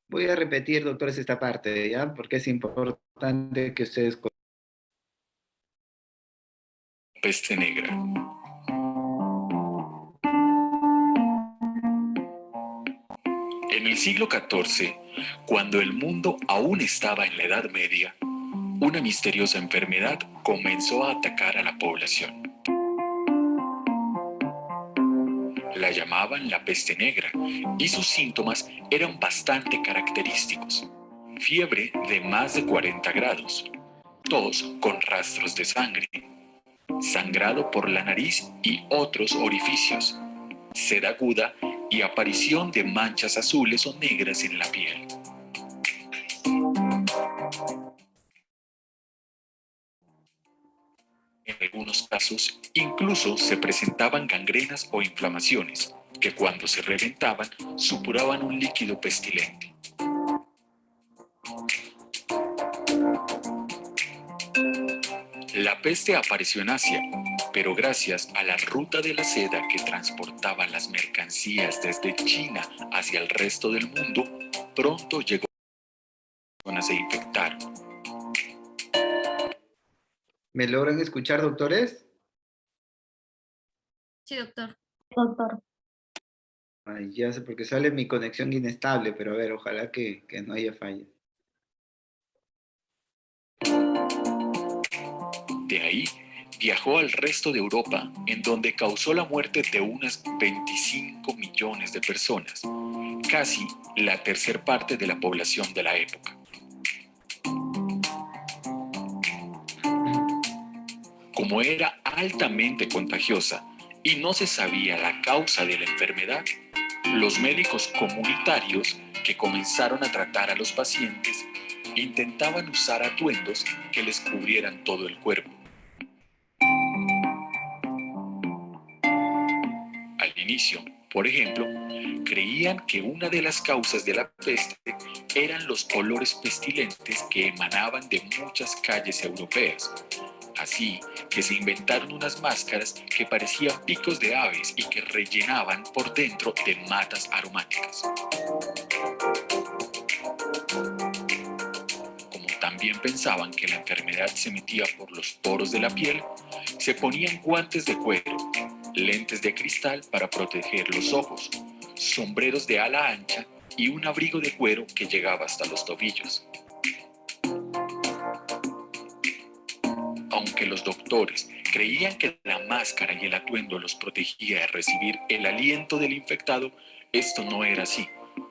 Voy a repetir, doctores, esta parte, ¿ya? Porque es importante que ustedes... Peste negra. En el siglo XIV, cuando el mundo aún estaba en la Edad Media, una misteriosa enfermedad comenzó a atacar a la población. La llamaban la peste negra y sus síntomas eran bastante característicos. Fiebre de más de 40 grados, tos con rastros de sangre, sangrado por la nariz y otros orificios, sed aguda y aparición de manchas azules o negras en la piel. En algunos casos, incluso se presentaban gangrenas o inflamaciones, que cuando se reventaban, supuraban un líquido pestilente. La peste apareció en Asia, pero gracias a la ruta de la seda que transportaba las mercancías desde China hacia el resto del mundo, pronto llegó a personas se infectaron. ¿Me logran escuchar, doctores? Sí, doctor. Doctor. Ay, ya sé, porque sale mi conexión inestable, pero a ver, ojalá que no haya falla. De ahí viajó al resto de Europa, en donde causó la muerte de unas 25 millones de personas, casi la tercer parte de la población de la época. Como era altamente contagiosa y no se sabía la causa de la enfermedad, los médicos comunitarios que comenzaron a tratar a los pacientes intentaban usar atuendos que les cubrieran todo el cuerpo. Al inicio, por ejemplo, creían que una de las causas de la peste eran los olores pestilentes que emanaban de muchas calles europeas. Así que se inventaron unas máscaras que parecían picos de aves y que rellenaban por dentro de matas aromáticas. Como también pensaban que la enfermedad se metía por los poros de la piel, se ponían guantes de cuero, lentes de cristal para proteger los ojos, sombreros de ala ancha y un abrigo de cuero que llegaba hasta los tobillos. Aunque los doctores creían que la máscara y el atuendo los protegía de recibir el aliento del infectado, esto no era así,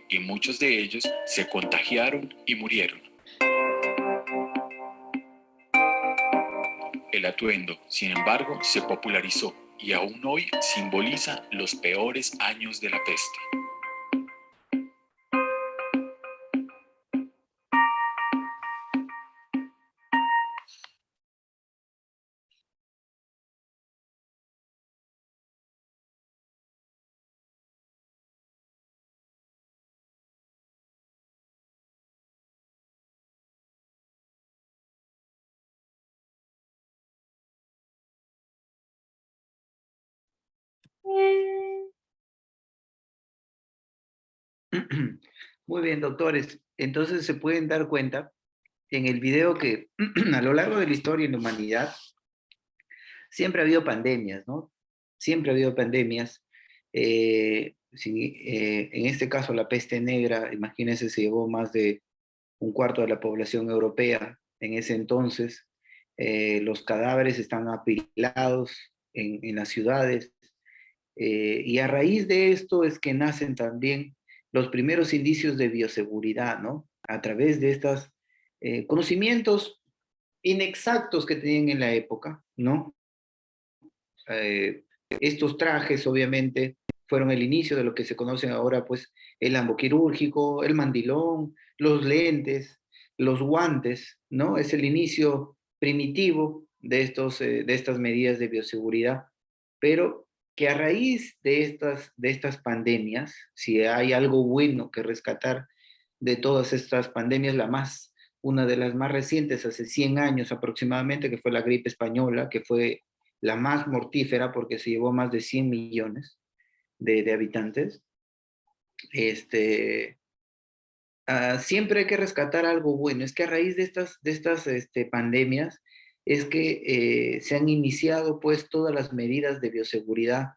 y muchos de ellos se contagiaron y murieron. El atuendo, sin embargo, se popularizó y aún hoy simboliza los peores años de la peste. Muy bien, doctores. Entonces se pueden dar cuenta en el video que a lo largo de la historia en la humanidad siempre ha habido pandemias, ¿no? Siempre ha habido pandemias. En este caso, la peste negra, imagínense, se llevó más de un cuarto de la población europea en ese entonces. Los cadáveres están apilados en las ciudades. Y a raíz de esto es que nacen también los primeros indicios de bioseguridad, ¿no? A través de estos conocimientos inexactos que tenían en la época, ¿no? Estos trajes, obviamente, fueron el inicio de lo que se conoce ahora, pues, el lamboquirúrgico, el mandilón, los lentes, los guantes, ¿no? Es el inicio primitivo de estas medidas de bioseguridad, pero que a raíz de estas pandemias, si hay algo bueno que rescatar de todas estas pandemias, una de las más recientes, hace 100 años aproximadamente, que fue la gripe española, que fue la más mortífera porque se llevó más de 100 millones de habitantes. Este, siempre hay que rescatar algo bueno. Es que a raíz de estas pandemias es que se han iniciado pues todas las medidas de bioseguridad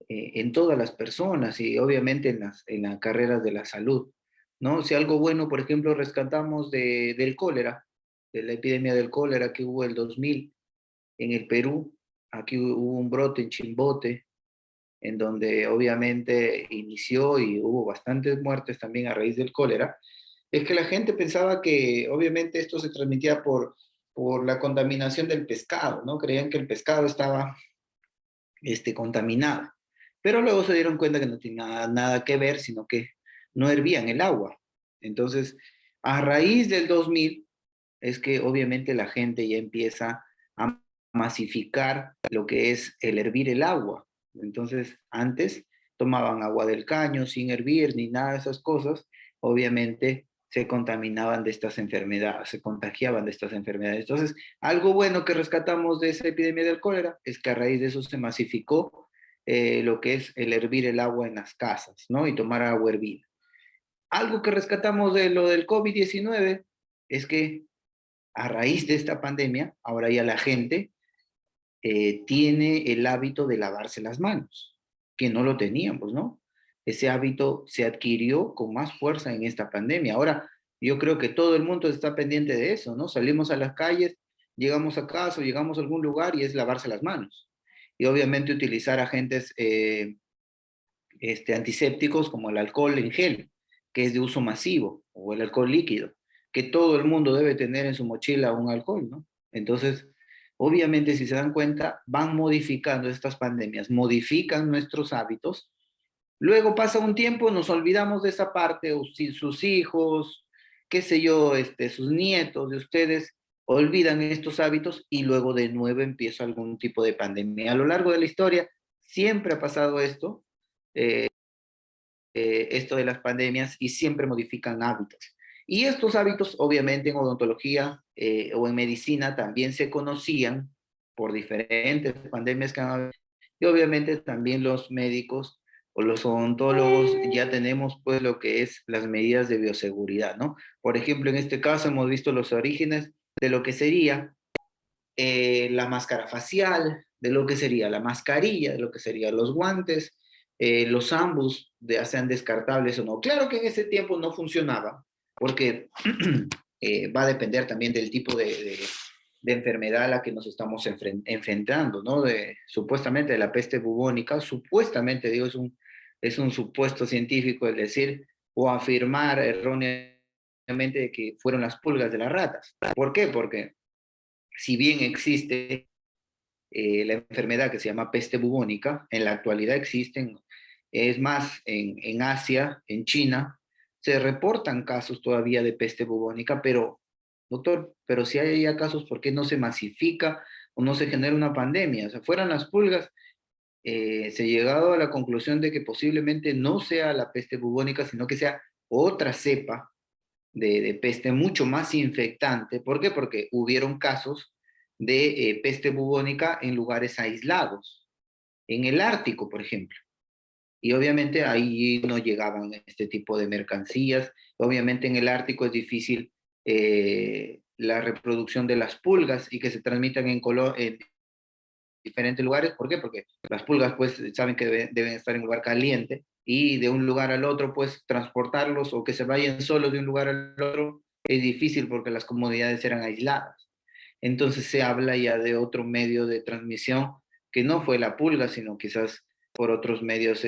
en todas las personas y obviamente en las carreras de la salud, ¿no? Si algo bueno, por ejemplo, rescatamos del cólera, de la epidemia del cólera que hubo el 2000 en el Perú, aquí hubo un brote en Chimbote, en donde obviamente inició y hubo bastantes muertes también a raíz del cólera, es que la gente pensaba que obviamente esto se transmitía por la contaminación del pescado, ¿no? Creían que el pescado estaba contaminado, pero luego se dieron cuenta que no tenía nada que ver, sino que no hervían el agua. Entonces, a raíz del 2000 es que obviamente la gente ya empieza a masificar lo que es el hervir el agua. Entonces, antes tomaban agua del caño sin hervir ni nada de esas cosas, obviamente se contaminaban de estas enfermedades, se contagiaban de estas enfermedades. Entonces, algo bueno que rescatamos de esa epidemia del cólera es que a raíz de eso se masificó lo que es el hervir el agua en las casas, ¿no? Y tomar agua hervida. Algo que rescatamos de lo del COVID-19 es que a raíz de esta pandemia, ahora ya la gente tiene el hábito de lavarse las manos, que no lo teníamos, ¿no? Ese hábito se adquirió con más fuerza en esta pandemia. Ahora, yo creo que todo el mundo está pendiente de eso, ¿no? Salimos a las calles, llegamos a casa o llegamos a algún lugar y es lavarse las manos. Y obviamente utilizar agentes antisépticos como el alcohol en gel, que es de uso masivo, o el alcohol líquido, que todo el mundo debe tener en su mochila un alcohol, ¿no? Entonces, obviamente, si se dan cuenta, van modificando estas pandemias, modifican nuestros hábitos. Luego pasa un tiempo, nos olvidamos de esa parte, o si sus hijos, qué sé yo, sus nietos de ustedes olvidan estos hábitos y luego de nuevo empieza algún tipo de pandemia. A lo largo de la historia siempre ha pasado esto, esto de las pandemias y siempre modifican hábitos. Y estos hábitos, obviamente, en odontología o en medicina también se conocían por diferentes pandemias que han habido. Y obviamente también los médicos o los odontólogos ya tenemos pues lo que es las medidas de bioseguridad, ¿no? Por ejemplo, en este caso hemos visto los orígenes de lo que sería la máscara facial, de lo que sería la mascarilla, de lo que serían los guantes, los ambos, ya sean descartables o no. Claro que en ese tiempo no funcionaba, porque va a depender también del tipo de enfermedad a la que nos estamos enfrentando, ¿no? Supuestamente de la peste bubónica, supuestamente, digo, es un supuesto científico, es decir, o afirmar erróneamente que fueron las pulgas de las ratas. ¿Por qué? Porque si bien existe la enfermedad que se llama peste bubónica, en la actualidad existen, es más, en Asia, en China, se reportan casos todavía de peste bubónica, pero, doctor, pero si hay ya casos, ¿por qué no se masifica o no se genera una pandemia? O sea, fueran las pulgas, se ha llegado a la conclusión de que posiblemente no sea la peste bubónica, sino que sea otra cepa de peste mucho más infectante. ¿Por qué? Porque hubieron casos de peste bubónica en lugares aislados, en el Ártico, por ejemplo. Y obviamente ahí no llegaban este tipo de mercancías. Obviamente en el Ártico es difícil la reproducción de las pulgas y que se transmitan en diferentes lugares. ¿Por qué? Porque las pulgas pues saben que deben estar en un lugar caliente y de un lugar al otro pues transportarlos o que se vayan solos de un lugar al otro es difícil porque las comunidades eran aisladas. Entonces se habla ya de otro medio de transmisión que no fue la pulga, sino quizás por otros medios,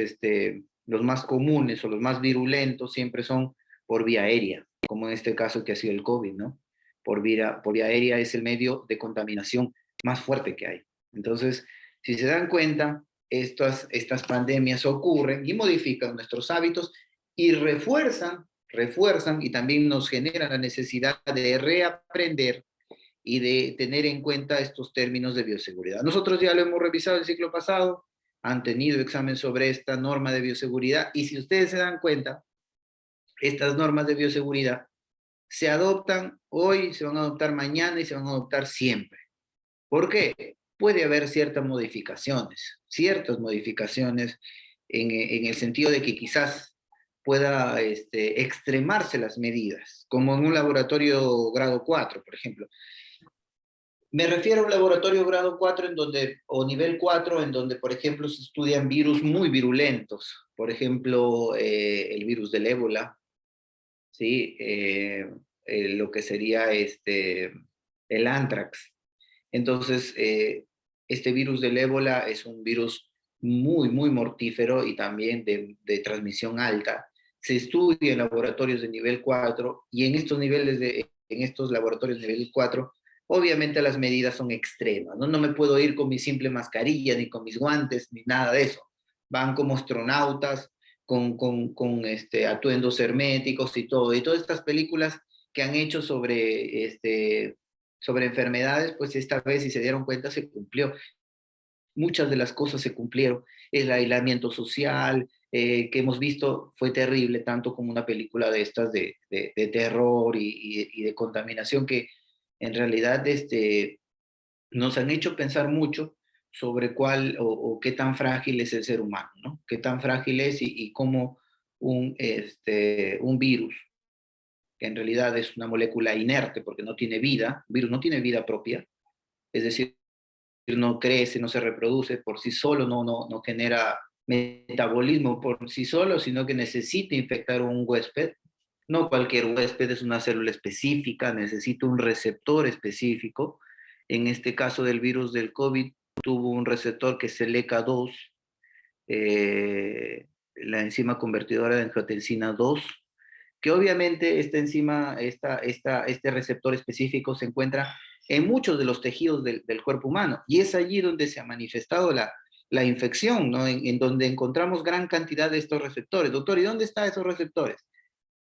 los más comunes o los más virulentos siempre son por vía aérea, como en este caso que ha sido el COVID, ¿no? Por vía aérea es el medio de contaminación más fuerte que hay. Entonces, si se dan cuenta, estas pandemias ocurren y modifican nuestros hábitos y refuerzan y también nos generan la necesidad de reaprender y de tener en cuenta estos términos de bioseguridad. Nosotros ya lo hemos revisado el ciclo pasado, han tenido examen sobre esta norma de bioseguridad y si ustedes se dan cuenta, estas normas de bioseguridad se adoptan hoy, se van a adoptar mañana y se van a adoptar siempre. ¿Por qué? Puede haber ciertas modificaciones en el sentido de que quizás pueda extremarse las medidas, como en un laboratorio grado 4, por ejemplo. Me refiero a un laboratorio grado 4 en donde, o nivel 4 en donde, por ejemplo, se estudian virus muy virulentos, por ejemplo, el virus del ébola, ¿sí? Lo que sería el anthrax. Entonces, este virus del ébola es un virus muy, muy mortífero y también de transmisión alta. Se estudia en laboratorios de nivel 4 y en estos niveles en estos laboratorios de nivel 4, obviamente las medidas son extremas, ¿no? No me puedo ir con mi simple mascarilla, ni con mis guantes, ni nada de eso. Van como astronautas, con atuendos herméticos y todo. Y todas estas películas que han hecho sobre enfermedades, pues esta vez, si se dieron cuenta, se cumplió. Muchas de las cosas se cumplieron. El aislamiento social que hemos visto fue terrible, tanto como una película de estas de terror y de contaminación que en realidad nos han hecho pensar mucho sobre cuál o qué tan frágil es el ser humano, ¿no? Qué tan frágil es y cómo un virus, que en realidad es una molécula inerte porque no tiene vida, un virus no tiene vida propia, es decir, no crece, no se reproduce por sí solo, no genera metabolismo por sí solo, sino que necesita infectar un huésped. No cualquier huésped, es una célula específica, necesita un receptor específico. En este caso del virus del COVID, tuvo un receptor que es el ECA2, la enzima convertidora de angiotensina 2, que obviamente esta enzima, este receptor específico se encuentra en muchos de los tejidos del cuerpo humano, y es allí donde se ha manifestado la infección, ¿no? En donde encontramos gran cantidad de estos receptores. Doctor, ¿y dónde están esos receptores?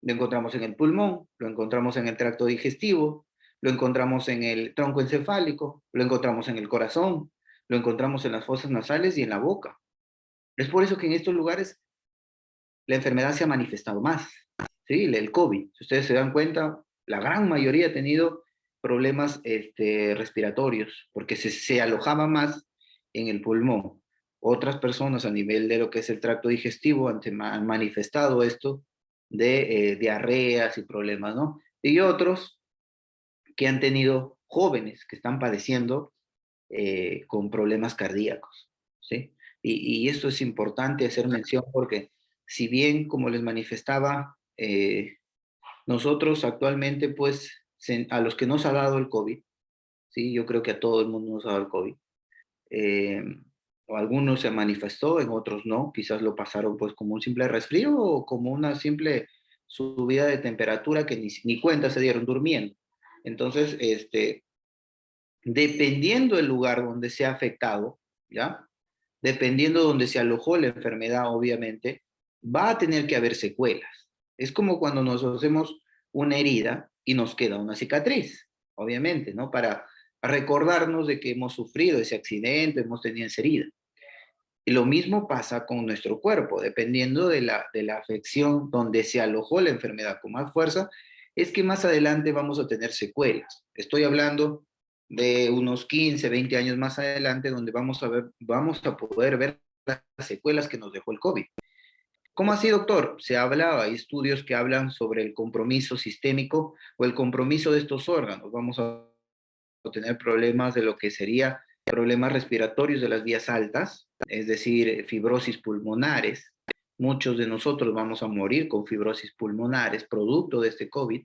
Lo encontramos en el pulmón, lo encontramos en el tracto digestivo, lo encontramos en el tronco encefálico, lo encontramos en el corazón, lo encontramos en las fosas nasales y en la boca. Es por eso que en estos lugares la enfermedad se ha manifestado más, ¿sí? El COVID, si ustedes se dan cuenta, la gran mayoría ha tenido problemas respiratorios, porque se alojaba más en el pulmón. Otras personas a nivel de lo que es el tracto digestivo han manifestado esto de diarreas y problemas, ¿no? Y otros que han tenido jóvenes que están padeciendo con problemas cardíacos, ¿sí? Y esto es importante hacer mención porque si bien, como les manifestaba, nosotros actualmente, pues, a los que nos ha dado el COVID, ¿sí? Yo creo que a todo el mundo nos ha dado el COVID. eh, o algunos se manifestó, en otros no, quizás lo pasaron pues como un simple resfrío o como una simple subida de temperatura que ni cuenta se dieron durmiendo. Entonces, dependiendo del lugar donde se ha afectado, ¿ya? Dependiendo donde se alojó la enfermedad, obviamente, va a tener que haber secuelas. Es como cuando nos hacemos una herida y nos queda una cicatriz, obviamente, ¿no? Para recordarnos de que hemos sufrido ese accidente, hemos tenido esa herida. Y lo mismo pasa con nuestro cuerpo, dependiendo de la afección donde se alojó la enfermedad con más fuerza, es que más adelante vamos a tener secuelas. Estoy hablando de unos 15, 20 años más adelante, donde vamos a poder ver las secuelas que nos dejó el COVID. ¿Cómo así, doctor? Se habla, hay estudios que hablan sobre el compromiso sistémico o el compromiso de estos órganos. Vamos a tener problemas de lo que sería problemas respiratorios de las vías altas, es decir, fibrosis pulmonares. Muchos de nosotros vamos a morir con fibrosis pulmonares, producto de este COVID.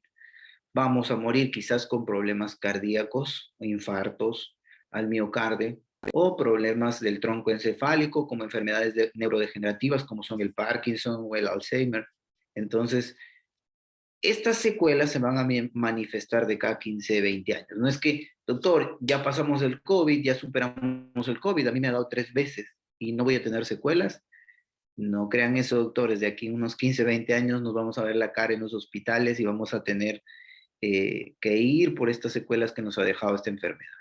Vamos a morir quizás con problemas cardíacos, infartos al miocardio, o problemas del tronco encefálico, como enfermedades neurodegenerativas, como son el Parkinson o el Alzheimer. Entonces, estas secuelas se van a manifestar de cada 15, 20 años. No es que, doctor, ya pasamos el COVID, ya superamos el COVID, a mí me ha dado 3 veces y no voy a tener secuelas. No crean eso, doctores, de aquí unos 15, 20 años nos vamos a ver la cara en los hospitales y vamos a tener que ir por estas secuelas que nos ha dejado esta enfermedad.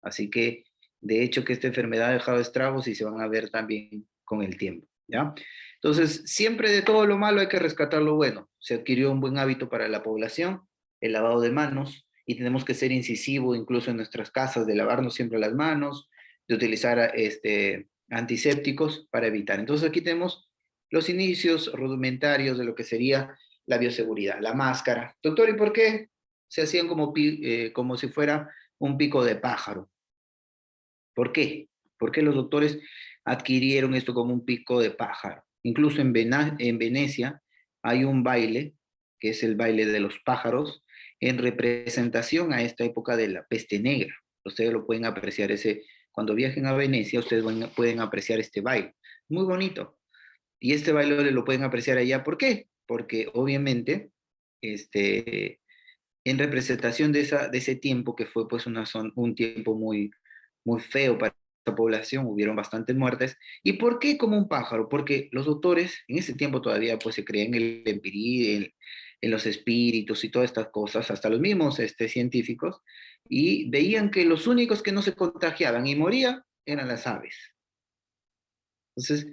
Así que, de hecho, que esta enfermedad ha dejado estragos y se van a ver también con el tiempo, ¿ya? Entonces, siempre de todo lo malo hay que rescatar lo bueno. Se adquirió un buen hábito para la población, el lavado de manos, y tenemos que ser incisivos incluso en nuestras casas, de lavarnos siempre las manos, de utilizar antisépticos para evitar. Entonces, aquí tenemos los inicios rudimentarios de lo que sería la bioseguridad, la máscara. Doctor, ¿y por qué se hacían como si fuera un pico de pájaro? ¿Por qué? ¿Por qué los doctores adquirieron esto como un pico de pájaro? Incluso en Venecia hay un baile, que es el baile de los pájaros, en representación a esta época de la peste negra. Ustedes lo pueden apreciar cuando viajen a Venecia, ustedes pueden apreciar este baile. Muy bonito. Y este baile lo pueden apreciar allá. ¿Por qué? Porque obviamente, en representación de ese tiempo que fue pues un tiempo muy feo para esta población, hubieron bastantes muertes. ¿Y por qué como un pájaro? Porque los doctores en ese tiempo todavía pues se creían en el empirí, en los espíritus y todas estas cosas, hasta los mismos científicos, y veían que los únicos que no se contagiaban y morían eran las aves. Entonces,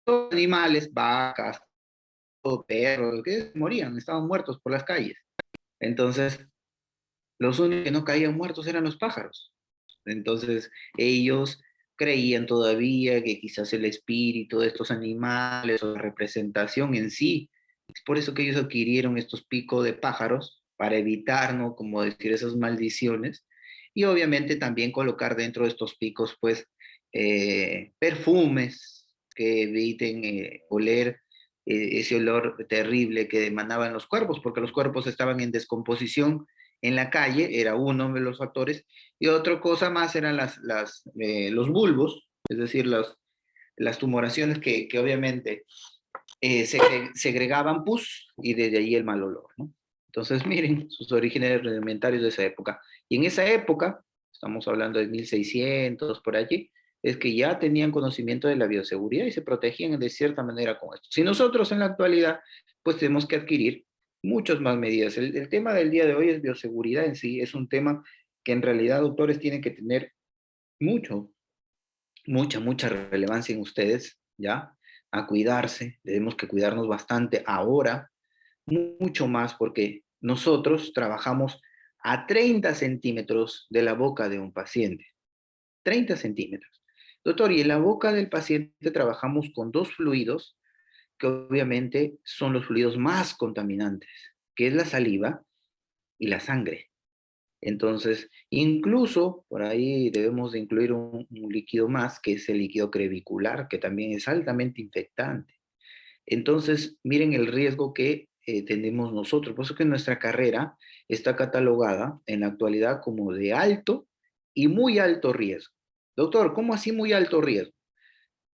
todos los animales, vacas, perros, que morían, estaban muertos por las calles. Entonces, los únicos que no caían muertos eran los pájaros. Entonces, ellos creían todavía que quizás el espíritu de estos animales o la representación en sí, es por eso que ellos adquirieron estos picos de pájaros para evitar, ¿no? Como decir, esas maldiciones. Y obviamente también colocar dentro de estos picos, pues, perfumes que eviten oler ese olor terrible que emanaban los cuerpos, porque los cuerpos estaban en descomposición en la calle, era uno de los factores, y otra cosa más eran los bulbos, es decir, las tumoraciones que obviamente segregaban pus y desde ahí el mal olor, ¿no? Entonces, miren sus orígenes rudimentarios de esa época. Y en esa época, estamos hablando de 1600 por allí, es que ya tenían conocimiento de la bioseguridad y se protegían de cierta manera con esto. Si nosotros en la actualidad, pues tenemos que adquirir muchas más medidas. El tema del día de hoy es bioseguridad en sí, es un tema que en realidad doctores tienen que tener mucho, mucha relevancia en ustedes, ¿ya? A cuidarse, tenemos que cuidarnos bastante ahora, mucho más porque nosotros trabajamos a 30 centímetros de la boca de un paciente, 30 centímetros. Doctor, y en la boca del paciente trabajamos con dos fluidos que obviamente son los fluidos más contaminantes, que es la saliva y la sangre. Entonces, incluso por ahí debemos de incluir un líquido más, que es el líquido crevicular, que también es altamente infectante. Entonces, miren el riesgo que tenemos nosotros. Por eso que nuestra carrera está catalogada en la actualidad como de alto y muy alto riesgo. Doctor, ¿cómo así muy alto riesgo?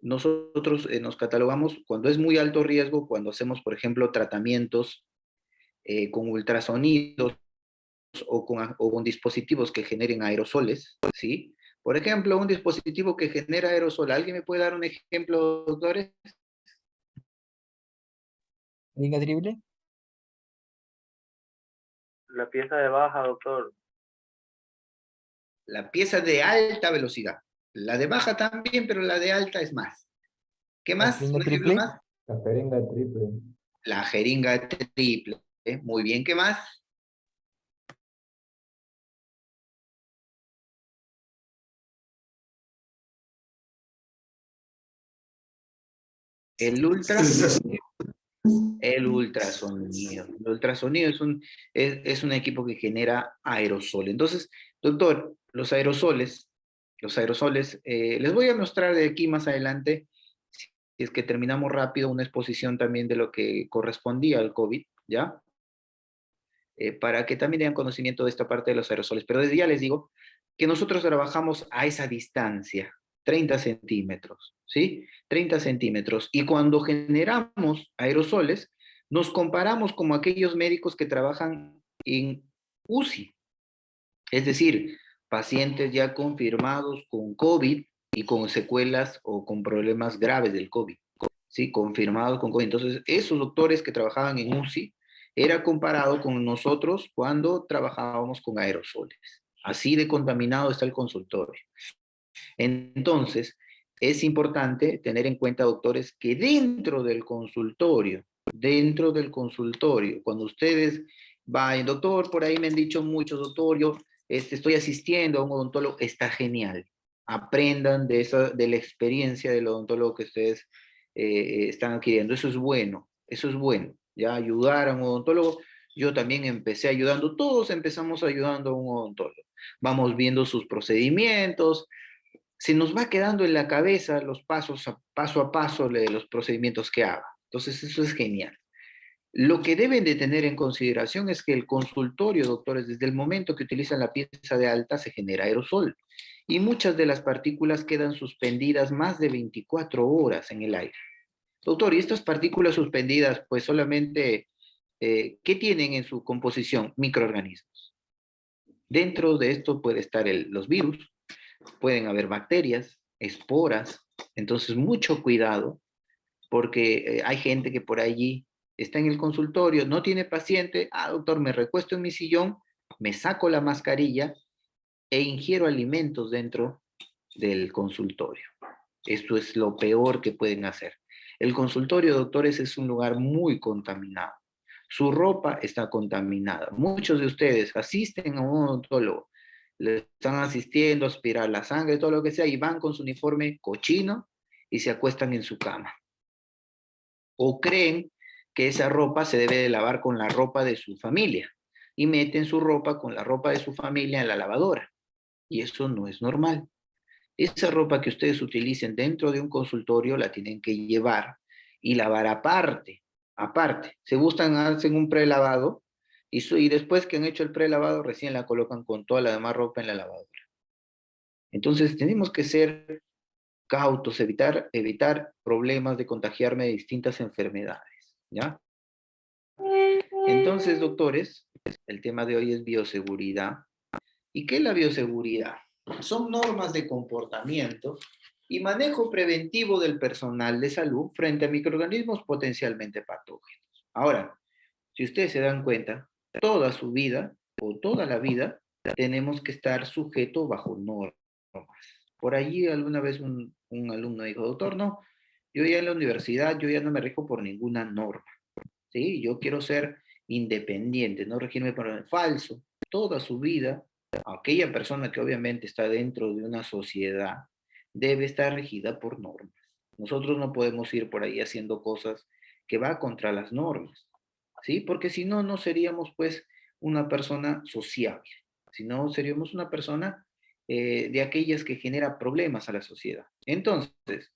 Nosotros nos catalogamos cuando es muy alto riesgo, cuando hacemos, por ejemplo, tratamientos con ultrasonidos o con dispositivos que generen aerosoles, ¿sí? Por ejemplo, un dispositivo que genera aerosol. ¿Alguien me puede dar un ejemplo, doctores? Liga triple. La pieza de baja, doctor. La pieza de alta velocidad. La de baja también, pero la de alta es más. ¿Qué La más? jeringa ¿Un ejemplo triple. más? La jeringa triple. La jeringa triple. Muy bien, ¿qué más? El ultrasonido. El ultrasonido. El ultrasonido es un equipo que genera aerosol. Entonces, doctor, los aerosoles, les voy a mostrar de aquí más adelante, si es que terminamos rápido, una exposición también de lo que correspondía al COVID, ¿ya? Para que también tengan conocimiento de esta parte de los aerosoles. Pero desde ya les digo que nosotros trabajamos a esa distancia, 30 centímetros, ¿sí? 30 centímetros. Y cuando generamos aerosoles, nos comparamos como aquellos médicos que trabajan en UCI, es decir, pacientes ya confirmados con COVID y con secuelas o con problemas graves del COVID, ¿sí? Confirmados con COVID. Entonces, esos doctores que trabajaban en UCI era comparado con nosotros cuando trabajábamos con aerosoles. Así de contaminado está el consultorio. Entonces, es importante tener en cuenta, doctores, que dentro del consultorio, cuando ustedes vayan, doctor, por ahí me han dicho muchos, doctor, yo estoy asistiendo a un odontólogo, está genial. Aprendan de la experiencia del odontólogo que ustedes están adquiriendo. Eso es bueno, eso es bueno. Ya ayudar a un odontólogo. Yo también empecé ayudando, todos empezamos ayudando a un odontólogo. Vamos viendo sus procedimientos, se nos va quedando en la cabeza los pasos, paso a paso de los procedimientos que haga. Entonces, eso es genial. Lo que deben de tener en consideración es que el consultorio, doctores, desde el momento que utilizan la pieza de alta se genera aerosol y muchas de las partículas quedan suspendidas más de 24 horas en el aire. Doctor, y estas partículas suspendidas, pues solamente, ¿qué tienen en su composición? Microorganismos. Dentro de esto puede estar los virus, pueden haber bacterias, esporas, entonces mucho cuidado, porque hay gente que por allí está en el consultorio, no tiene paciente, doctor, me recuesto en mi sillón, me saco la mascarilla e ingiero alimentos dentro del consultorio. Esto es lo peor que pueden hacer. El consultorio, doctores, es un lugar muy contaminado. Su ropa está contaminada. Muchos de ustedes asisten a un odontólogo, le están asistiendo a aspirar la sangre, todo lo que sea, y van con su uniforme cochino y se acuestan en su cama. O creen que esa ropa se debe de lavar con la ropa de su familia y meten su ropa con la ropa de su familia en la lavadora. Y eso no es normal. Esa ropa que ustedes utilicen dentro de un consultorio la tienen que llevar y lavar aparte, aparte. Se gustan, hacen un prelavado y después que han hecho el prelavado recién la colocan con toda la demás ropa en la lavadora. Entonces tenemos que ser cautos, evitar problemas de contagiarme de distintas enfermedades, ¿ya? Entonces, doctores, el tema de hoy es bioseguridad. ¿Y qué es la bioseguridad? Son normas de comportamiento y manejo preventivo del personal de salud frente a microorganismos potencialmente patógenos. Ahora, si ustedes se dan cuenta, toda su vida o toda la vida tenemos que estar sujetos bajo normas. Por allí alguna vez un alumno dijo, doctor, no, yo ya en la universidad, yo ya no me rijo por ninguna norma. ¿Sí? Yo quiero ser independiente, no regirme por el falso. Toda su vida, aquella persona que obviamente está dentro de una sociedad debe estar regida por normas. Nosotros no podemos ir por ahí haciendo cosas que va contra las normas, ¿sí? Porque si no, no seríamos pues una persona sociable, sino seríamos una persona de aquellas que genera problemas a la sociedad. Entonces,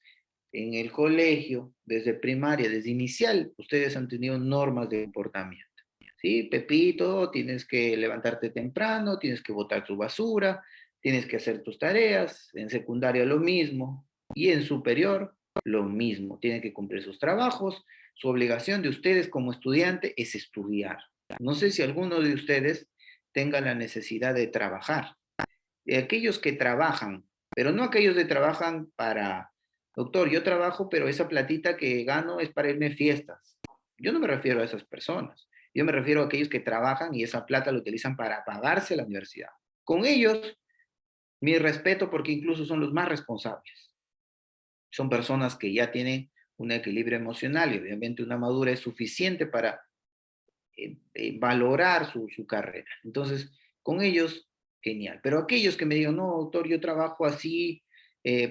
en el colegio, desde primaria, desde inicial, ustedes han tenido normas de comportamiento. ¿Sí? Pepito, tienes que levantarte temprano, tienes que botar tu basura, tienes que hacer tus tareas. En secundaria lo mismo. Y en superior lo mismo. Tienen que cumplir sus trabajos. Su obligación de ustedes como estudiante es estudiar. No sé si alguno de ustedes tenga la necesidad de trabajar. De aquellos que trabajan, pero no aquellos que trabajan para, doctor, yo trabajo, pero esa platita que gano es para irme a fiestas. Yo no me refiero a esas personas. Yo me refiero a aquellos que trabajan y esa plata la utilizan para pagarse la universidad. Con ellos, mi respeto porque incluso son los más responsables. Son personas que ya tienen un equilibrio emocional y obviamente una madurez suficiente para valorar su carrera. Entonces, con ellos, genial. Pero aquellos que me digan, no, doctor, yo trabajo así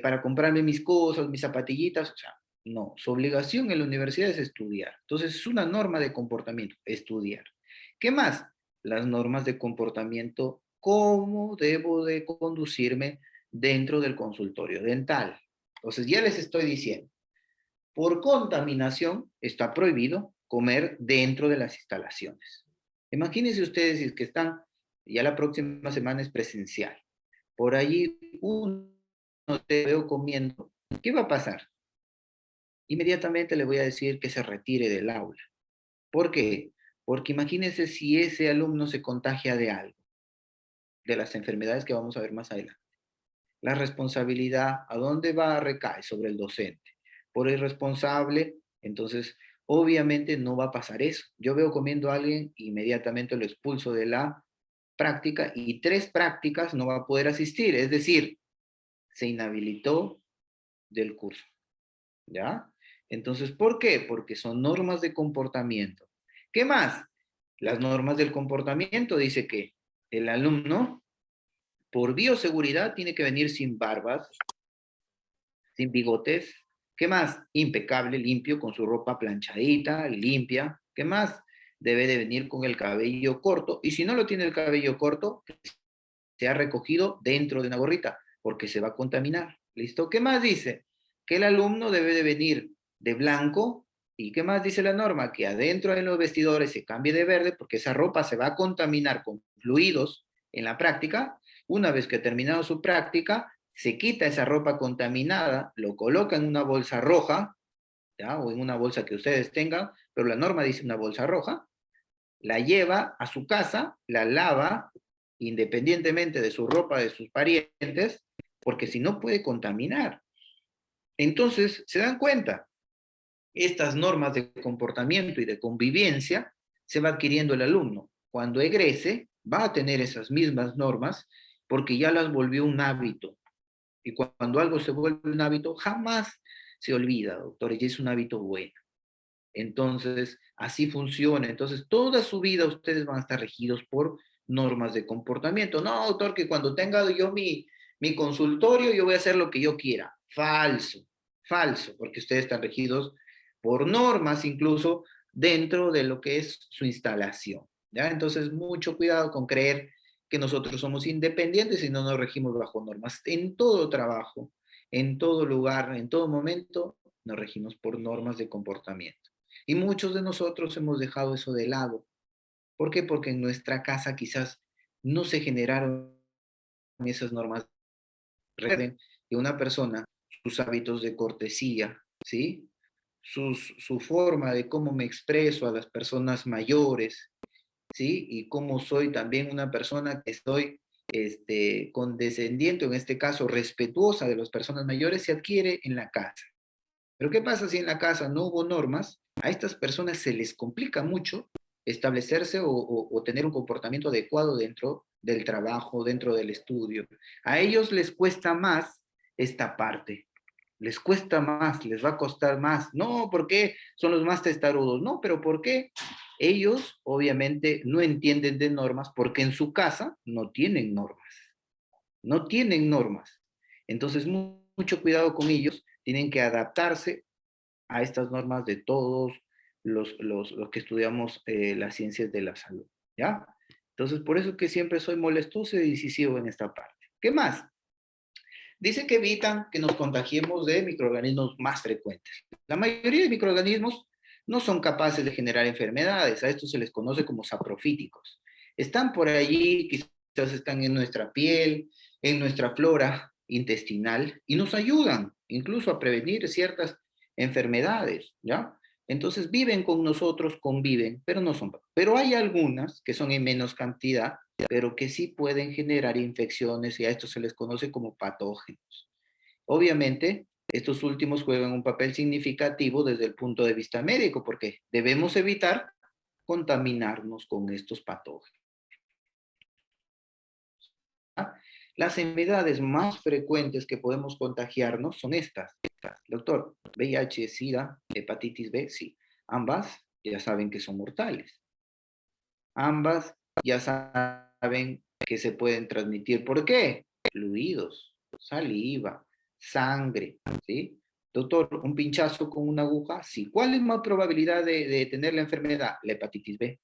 para comprarme mis cosas, mis zapatillitas, o sea, no, su obligación en la universidad es estudiar. Entonces, es una norma de comportamiento, estudiar. ¿Qué más? Las normas de comportamiento, cómo debo de conducirme dentro del consultorio dental. Entonces, ya les estoy diciendo, por contaminación está prohibido comer dentro de las instalaciones. Imagínense ustedes si es que están, ya la próxima semana es presencial, por allí uno te veo comiendo, ¿qué va a pasar? Inmediatamente le voy a decir que se retire del aula. ¿Por qué? Porque imagínense si ese alumno se contagia de algo, de las enfermedades que vamos a ver más adelante. La responsabilidad, ¿a dónde va a recaer? Sobre el docente. Por irresponsable, entonces obviamente no va a pasar eso. Yo veo comiendo a alguien, inmediatamente lo expulso de la práctica y 3 prácticas no va a poder asistir, es decir, se inhabilitó del curso. ¿Ya? Entonces, ¿por qué? Porque son normas de comportamiento. ¿Qué más? Las normas del comportamiento dice que el alumno, por bioseguridad, tiene que venir sin barbas, sin bigotes, ¿Qué más? Impecable, limpio, con su ropa planchadita, limpia. ¿Qué más? Debe de venir con el cabello corto. Y si no lo tiene el cabello corto, se ha recogido dentro de una gorrita, porque se va a contaminar. ¿Listo? ¿Qué más dice? Que el alumno debe de venir de blanco. ¿Y qué más dice la norma? Que adentro de los vestidores se cambie de verde, porque esa ropa se va a contaminar con fluidos en la práctica. Una vez que ha terminado su práctica, se quita esa ropa contaminada, lo coloca en una bolsa roja, ¿ya? O en una bolsa que ustedes tengan, pero la norma dice una bolsa roja, la lleva a su casa, la lava independientemente de su ropa, de sus parientes, porque si no puede contaminar. Entonces, se dan cuenta, estas normas de comportamiento y de convivencia se va adquiriendo el alumno. Cuando egrese, va a tener esas mismas normas porque ya las volvió un hábito. Y cuando algo se vuelve un hábito, jamás se olvida, doctores, y es un hábito bueno. Entonces, así funciona. Entonces, toda su vida ustedes van a estar regidos por normas de comportamiento. No, doctor, que cuando tenga yo mi consultorio, yo voy a hacer lo que yo quiera. Falso, falso, porque ustedes están regidos por normas incluso dentro de lo que es su instalación. ¿Ya? Entonces, mucho cuidado con creer que nosotros somos independientes y no nos regimos bajo normas. En todo trabajo, en todo lugar, en todo momento, nos regimos por normas de comportamiento. Y muchos de nosotros hemos dejado eso de lado. ¿Por qué? Porque en nuestra casa quizás no se generaron esas normas. Recuerden que una persona, sus hábitos de cortesía, ¿sí? Su forma de cómo me expreso a las personas mayores, ¿sí? Y cómo soy también una persona que estoy condescendiente, o en este caso respetuosa de las personas mayores, se adquiere en la casa. Pero ¿qué pasa si en la casa no hubo normas? A estas personas se les complica mucho establecerse o tener un comportamiento adecuado dentro del trabajo, dentro del estudio. A ellos les cuesta más esta parte. Les cuesta más, les va a costar más. No, ¿por qué son los más testarudos? No, pero ¿por qué? Ellos obviamente no entienden de normas porque en su casa no tienen normas. No tienen normas. Entonces, mucho cuidado con ellos. Tienen que adaptarse a estas normas de todos los que estudiamos las ciencias de la salud, ¿ya? Entonces, por eso es que siempre soy molestoso y decisivo en esta parte. ¿Qué más? Dice que evitan que nos contagiemos de microorganismos más frecuentes. La mayoría de microorganismos no son capaces de generar enfermedades, a estos se les conoce como saprofíticos. Están por allí, quizás están en nuestra piel, en nuestra flora intestinal y nos ayudan incluso a prevenir ciertas enfermedades, ¿ya? Entonces viven con nosotros, conviven, pero no son. Pero hay algunas que son en menos cantidad, pero que sí pueden generar infecciones y a estos se les conoce como patógenos. Obviamente, estos últimos juegan un papel significativo desde el punto de vista médico, porque debemos evitar contaminarnos con estos patógenos. Las enfermedades más frecuentes que podemos contagiarnos son estas. Doctor, VIH, SIDA, hepatitis B, sí. Ambas ya saben que son mortales. Ambas ya saben que se pueden transmitir. ¿Por qué? Fluidos, saliva, sangre, ¿sí? Doctor, ¿un pinchazo con una aguja? Sí. ¿Cuál es más probabilidad de tener la enfermedad? La hepatitis B.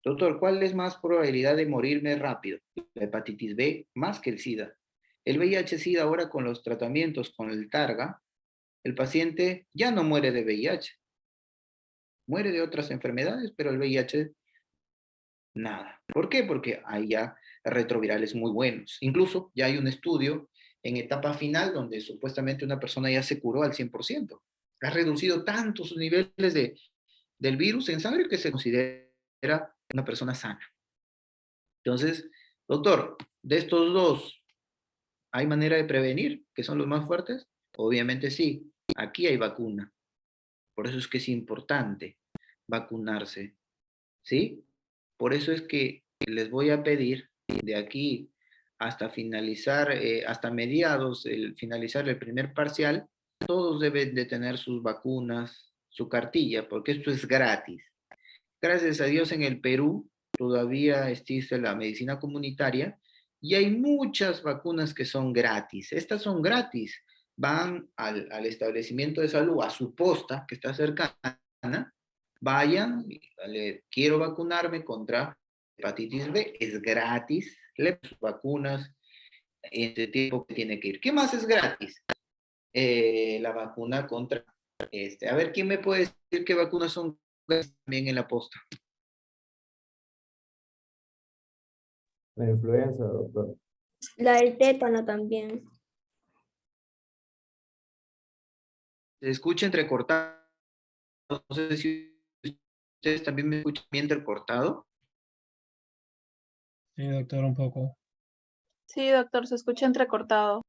Doctor, ¿cuál es más probabilidad de morirme rápido? La hepatitis B más que el SIDA. El VIH-SIDA ahora con los tratamientos con el Targa, el paciente ya no muere de VIH, muere de otras enfermedades, pero el VIH nada. ¿Por qué? Porque hay ya retrovirales muy buenos. Incluso ya hay un estudio en etapa final donde supuestamente una persona ya se curó al 100%. Ha reducido tanto sus niveles del virus en sangre que se considera una persona sana. Entonces, doctor, de estos dos, ¿hay manera de prevenir, que son los más fuertes? Obviamente sí. Aquí hay vacuna. Por eso es que es importante vacunarse, ¿sí? Por eso es que les voy a pedir de aquí hasta finalizar, hasta mediados, finalizar el primer parcial, todos deben de tener sus vacunas, su cartilla, porque esto es gratis. Gracias a Dios en el Perú todavía existe la medicina comunitaria y hay muchas vacunas que son gratis. Estas son gratis. van al establecimiento de salud, a su posta que está cercana, vayan, quiero vacunarme contra hepatitis B, es gratis, le vacunas en este tiempo que tiene que ir. ¿Qué más es gratis? La vacuna contra a ver, ¿quién me puede decir qué vacunas son gratis también en la posta? La influenza, doctor. La del tétano también. Se escucha entrecortado, no sé si ustedes también me escuchan bien entrecortado. Sí, doctor, un poco. Sí, doctor, se escucha entrecortado.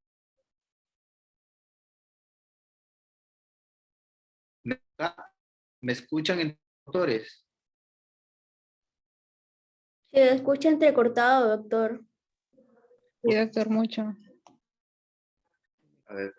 ¿Me, me escuchan, doctores? Se escucha entrecortado, doctor. Sí, doctor, mucho. A ver,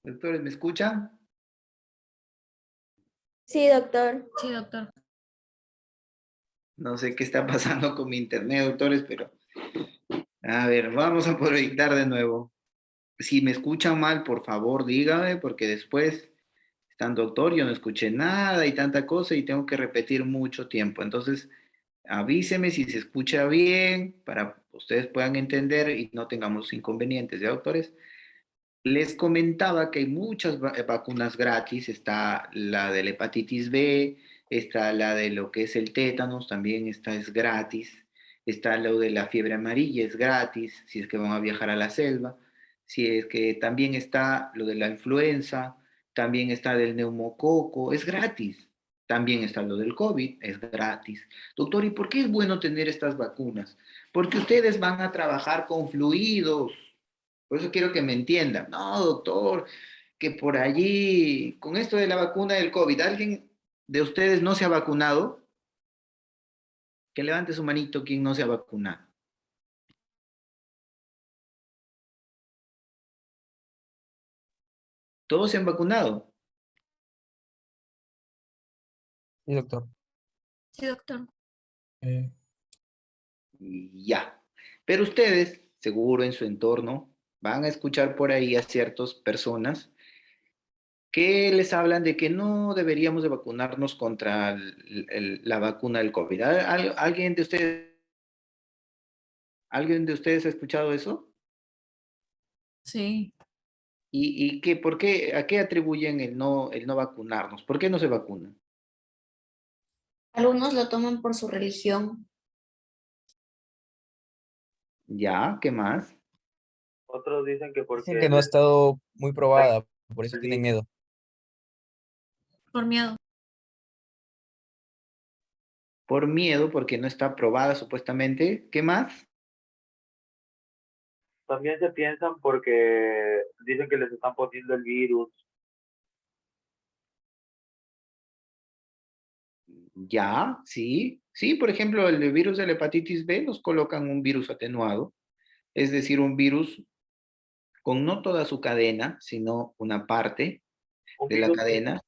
doctores, ¿me escuchan? Sí, doctor. Sí, doctor. No sé qué está pasando con mi internet, doctores, pero a ver, vamos a proyectar de nuevo. Si me escuchan mal, por favor, dígame, porque después están doctor, yo no escuché nada y tanta cosa y tengo que repetir mucho tiempo. Entonces, avíseme si se escucha bien para que ustedes puedan entender y no tengamos inconvenientes, ¿ya, doctores? Les comentaba que hay muchas vacunas gratis, está la de la hepatitis B, está la de lo que es el tétanos, también esta es gratis, está lo de la fiebre amarilla, es gratis, si es que van a viajar a la selva, si es que también está lo de la influenza, también está del neumococo, es gratis, también está lo del COVID, es gratis. Doctor, ¿y por qué es bueno tener estas vacunas? Porque ustedes van a trabajar con fluidos. Por eso quiero que me entiendan. No, doctor, que por allí, con esto de la vacuna del COVID, ¿alguien de ustedes no se ha vacunado? Que levante su manito quien no se ha vacunado. ¿Todos se han vacunado? Sí, doctor. Sí, doctor. Eh, Ya. Pero ustedes, seguro en su entorno, van a escuchar por ahí a ciertas personas que les hablan de que no deberíamos de vacunarnos contra la vacuna del COVID. ¿Alguien de ustedes ha escuchado eso? Sí. ¿Y qué, por qué, a qué atribuyen el no vacunarnos? ¿Por qué no se vacunan? Algunos lo toman por su religión. Ya, ¿qué más? Otros dicen que Dicen porque que no ha les estado muy probada, por eso tienen salí. miedo. Por miedo. Por miedo, porque no está aprobada supuestamente. ¿Qué más? También se piensan porque dicen que les están poniendo el virus. Ya, sí. Sí, por ejemplo, el virus de la hepatitis B nos colocan un virus atenuado, es decir, un virus con no toda su cadena, sino una parte Un de la virus, cadena,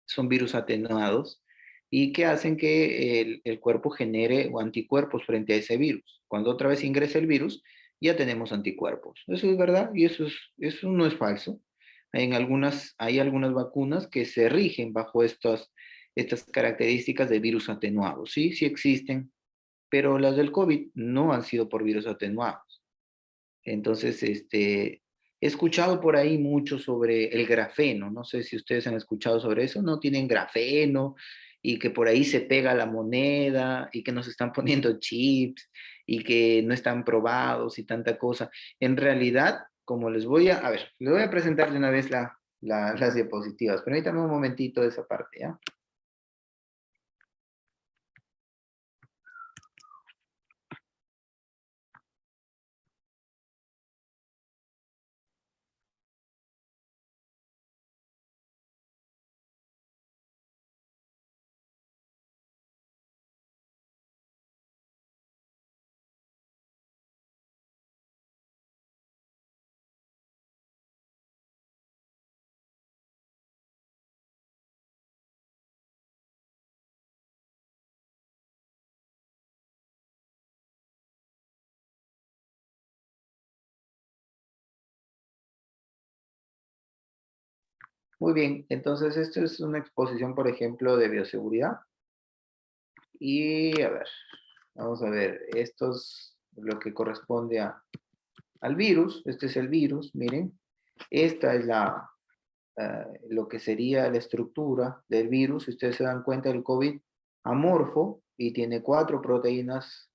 son virus atenuados y que hacen que el cuerpo genere anticuerpos frente a ese virus. Cuando otra vez ingresa el virus, ya tenemos anticuerpos. Eso es verdad y eso no es falso. Hay algunas vacunas que se rigen bajo estas características de virus atenuados. Sí, sí existen, pero las del COVID no han sido por virus atenuados. Entonces, he escuchado por ahí mucho sobre el grafeno. No sé si ustedes han escuchado sobre eso. No tienen grafeno y que por ahí se pega la moneda y que nos están poniendo chips y que no están probados y tanta cosa. En realidad, como les voy a presentar de una vez las diapositivas. Permítame un momentito de esa parte, ¿ya? Muy bien, entonces esto es una exposición, por ejemplo, de bioseguridad. Y a ver, vamos a ver, esto es lo que corresponde al virus. Este es el virus, miren. Esta es lo que sería la estructura del virus. Si ustedes se dan cuenta, el COVID amorfo y tiene 4 proteínas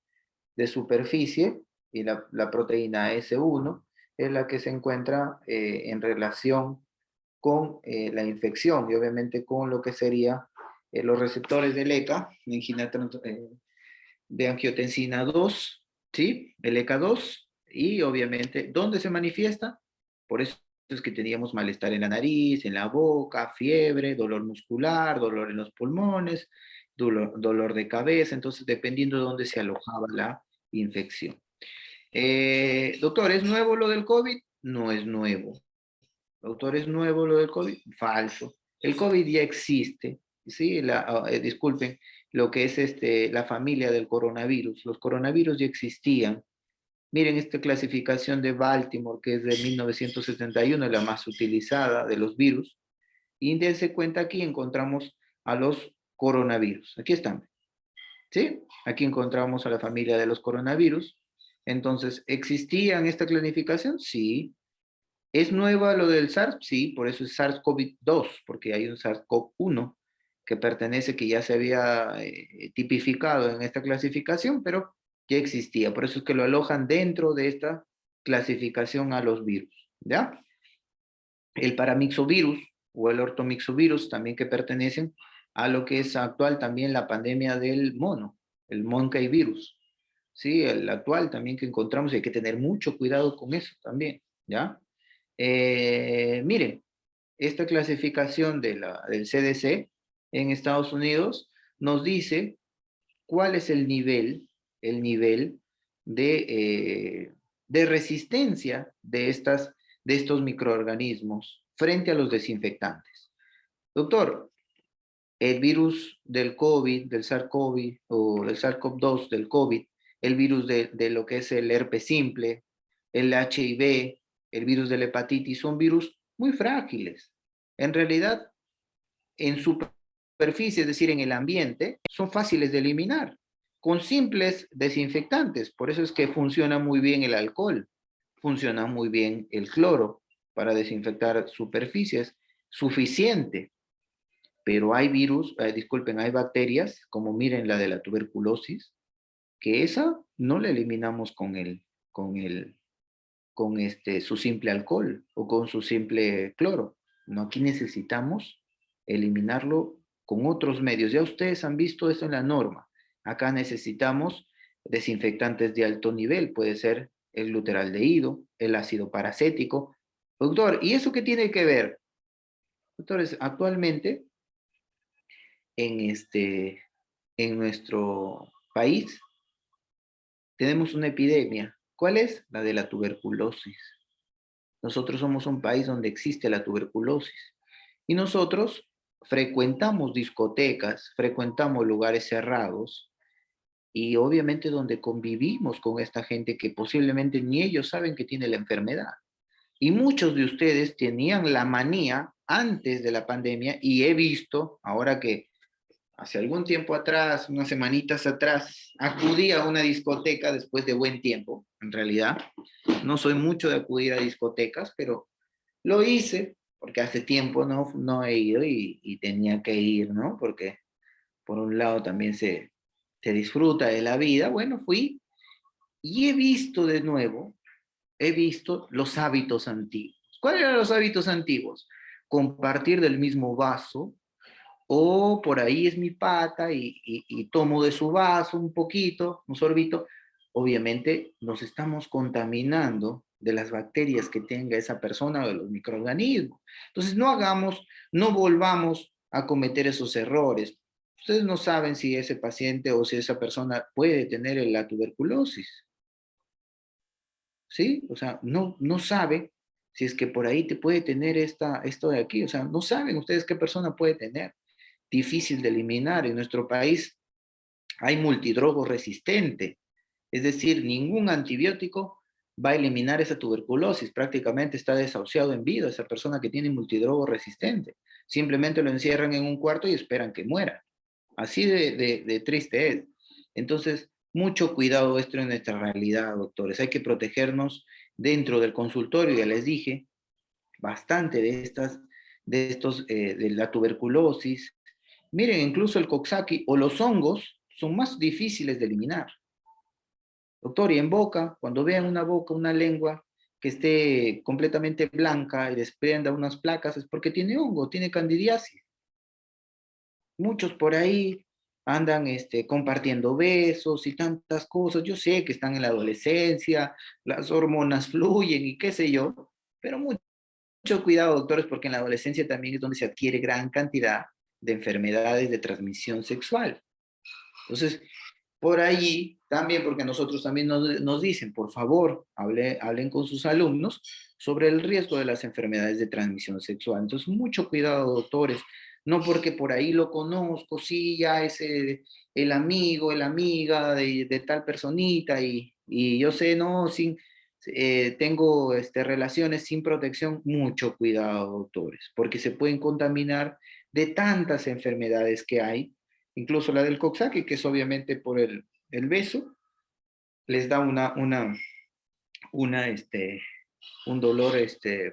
de superficie y la proteína S1 es la que se encuentra en relación con la infección y obviamente con lo que sería los receptores del ECA, de angiotensina 2, ¿sí? El ECA2, y obviamente, ¿dónde se manifiesta? Por eso es que teníamos malestar en la nariz, en la boca, fiebre, dolor muscular, dolor en los pulmones, dolor de cabeza, entonces dependiendo de dónde se alojaba la infección. Doctor, ¿es nuevo lo del COVID? No es nuevo. Doctor, ¿es nuevo lo del COVID? Falso. El COVID ya existe, ¿sí? Disculpen, lo que es la familia del coronavirus. Los coronavirus ya existían. Miren esta clasificación de Baltimore, que es de 1971, la más utilizada de los virus. Y dense cuenta, aquí encontramos a los coronavirus. Aquí están, ¿sí? Aquí encontramos a la familia de los coronavirus. Entonces, ¿existía en esta clasificación? Sí. ¿Es nueva lo del SARS? Sí, por eso es SARS-CoV-2, porque hay un SARS-CoV-1 que pertenece, que ya se había tipificado en esta clasificación, pero ya existía. Por eso es que lo alojan dentro de esta clasificación a los virus, ¿ya? El paramixovirus o el ortomixovirus también, que pertenecen a lo que es actual también la pandemia del mono, el monkey virus. Sí, el actual también que encontramos, y hay que tener mucho cuidado con eso también, ¿ya? Miren, esta clasificación del CDC en Estados Unidos nos dice cuál es el nivel de resistencia de estos microorganismos frente a los desinfectantes. Doctor, el virus del COVID, del SARS-CoV o el SARS-CoV-2 del COVID, el virus de lo que es el herpes simple, el HIV, el virus de la hepatitis, son virus muy frágiles. En realidad, en superficie, es decir, en el ambiente, son fáciles de eliminar con simples desinfectantes. Por eso es que funciona muy bien el alcohol, funciona muy bien el cloro para desinfectar superficies, suficiente. Pero hay virus, disculpen, hay bacterias, como miren la de la tuberculosis, que esa no la eliminamos con su simple alcohol o con su simple cloro. No, aquí necesitamos eliminarlo con otros medios. Ya ustedes han visto eso en la norma. Acá necesitamos desinfectantes de alto nivel, puede ser el glutaraldehído, el ácido paracético. Doctor, ¿y eso qué tiene que ver? Doctores, actualmente en nuestro país tenemos una epidemia. ¿Cuál es? La de la tuberculosis. Nosotros somos un país donde existe la tuberculosis. Y nosotros frecuentamos discotecas, frecuentamos lugares cerrados y obviamente donde convivimos con esta gente que posiblemente ni ellos saben que tiene la enfermedad. Y muchos de ustedes tenían la manía antes de la pandemia, y he visto, ahora que hace algún tiempo atrás, unas semanitas atrás, acudí a una discoteca después de buen tiempo, en realidad. No soy mucho de acudir a discotecas, pero lo hice porque hace tiempo no he ido y tenía que ir, ¿no? Porque por un lado también se disfruta de la vida. Bueno, fui y he visto de nuevo he visto los hábitos antiguos. ¿Cuáles eran los hábitos antiguos? Compartir del mismo vaso, o por ahí es mi pata y tomo de su vaso un poquito, un sorbito. Obviamente nos estamos contaminando de las bacterias que tenga esa persona o de los microorganismos. Entonces no volvamos a cometer esos errores. Ustedes no saben si ese paciente o si esa persona puede tener la tuberculosis, ¿sí? O sea, no sabe si es que por ahí te puede tener esto de aquí. O sea, no saben ustedes qué persona puede tener. Difícil de eliminar. En nuestro país hay multidrogo resistente, es decir, ningún antibiótico va a eliminar esa tuberculosis, prácticamente está desahuciado en vida esa persona que tiene multidrogo resistente. Simplemente lo encierran en un cuarto y esperan que muera. Así de triste es. Entonces, mucho cuidado esto en nuestra realidad, doctores. Hay que protegernos dentro del consultorio, ya les dije, bastante de la tuberculosis. Miren, incluso el Coxsackie o los hongos son más difíciles de eliminar. Doctor, y en boca, cuando vean una boca, una lengua que esté completamente blanca y desprenda unas placas, es porque tiene hongo, tiene candidiasis. Muchos por ahí andan compartiendo besos y tantas cosas. Yo sé que están en la adolescencia, las hormonas fluyen y qué sé yo, pero mucho cuidado, doctores, porque en la adolescencia también es donde se adquiere gran cantidad de enfermedades de transmisión sexual. Entonces, por allí también, porque nosotros también nos dicen, por favor, hablen con sus alumnos sobre el riesgo de las enfermedades de transmisión sexual. Entonces, mucho cuidado, doctores. No porque por ahí lo conozco, sí, ya es el amigo, la amiga de tal personita y yo sé, no, tengo relaciones sin protección. Mucho cuidado, doctores, porque se pueden contaminar de tantas enfermedades que hay, incluso la del Coxsackie, que es obviamente por el beso, les da un dolor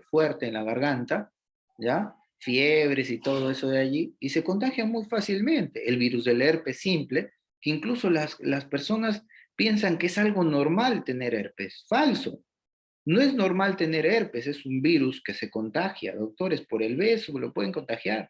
fuerte en la garganta, ¿ya? Fiebres y todo eso de allí, y se contagian muy fácilmente. El virus del herpes simple, que incluso las personas piensan que es algo normal tener herpes. Falso. No es normal tener herpes, es un virus que se contagia, doctores, por el beso, lo pueden contagiar.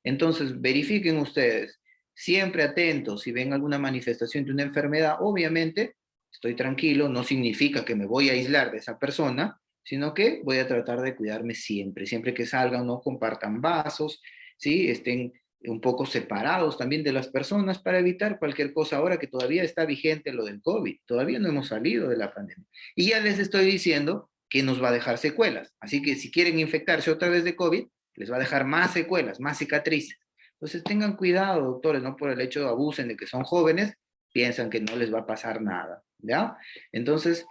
Entonces, verifiquen ustedes, siempre atentos, si ven alguna manifestación de una enfermedad, obviamente, estoy tranquilo, no significa que me voy a aislar de esa persona, sino que voy a tratar de cuidarme siempre, siempre que salgan, no compartan vasos, ¿sí? Estén un poco separados también de las personas para evitar cualquier cosa ahora que todavía está vigente lo del COVID, todavía no hemos salido de la pandemia. Y ya les estoy diciendo que nos va a dejar secuelas, así que si quieren infectarse otra vez de COVID, les va a dejar más secuelas, más cicatrices. Entonces tengan cuidado, doctores, no por el hecho de abusen de que son jóvenes, piensan que no les va a pasar nada, ¿ya? Entonces,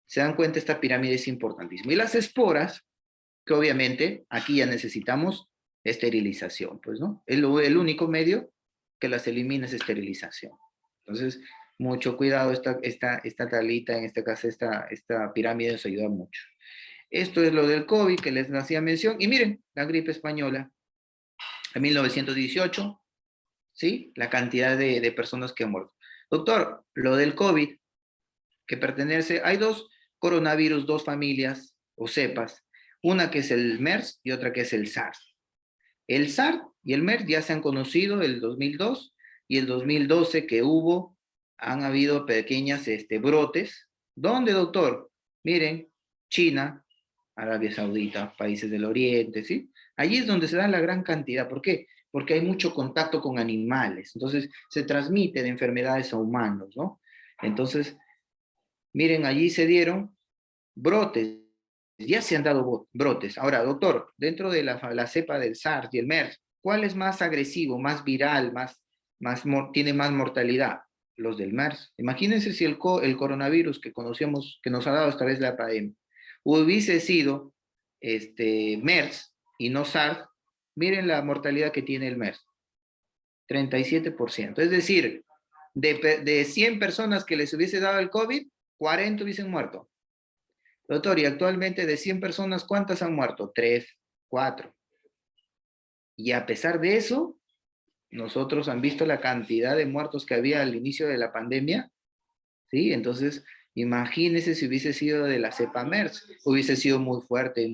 se dan cuenta, esta pirámide es importantísima. Y las esporas, que obviamente aquí ya necesitamos esterilización, pues, ¿no? El único medio que las elimina es esterilización. Entonces, mucho cuidado, esta tablita, en este caso, esta pirámide nos ayuda mucho. Esto es lo del COVID que les hacía mención. Y miren, la gripe española, en 1918, ¿sí? La cantidad de personas que han muerto. Doctor, lo del COVID, que pertenece, hay dos coronavirus, dos familias o cepas, una que es el MERS y otra que es el SARS. El SARS y el MERS ya se han conocido el 2002 y el 2012 que han habido pequeñas brotes. ¿Dónde, doctor? Miren, China, Arabia Saudita, países del Oriente, ¿sí? Allí es donde se da la gran cantidad. ¿Por qué? Porque hay mucho contacto con animales. Entonces, se transmite de enfermedades a humanos, ¿no? Entonces, miren, allí se dieron brotes. Ya se han dado brotes. Ahora, doctor, dentro de la cepa del SARS y el MERS, ¿cuál es más agresivo, más viral, tiene más mortalidad? Los del MERS. Imagínense si el coronavirus que conocemos, que nos ha dado esta vez la pandemia, hubiese sido MERS y no SARS, miren la mortalidad que tiene el MERS. 37%. Es decir, de 100 personas que les hubiese dado el COVID, 40 hubiesen muerto. Doctor, y actualmente de 100 personas, ¿cuántas han muerto? 3, 4. Y a pesar de eso, nosotros han visto la cantidad de muertos que había al inicio de la pandemia, ¿sí? Entonces, Imagínense si hubiese sido de la cepa MERS, hubiese sido muy fuerte y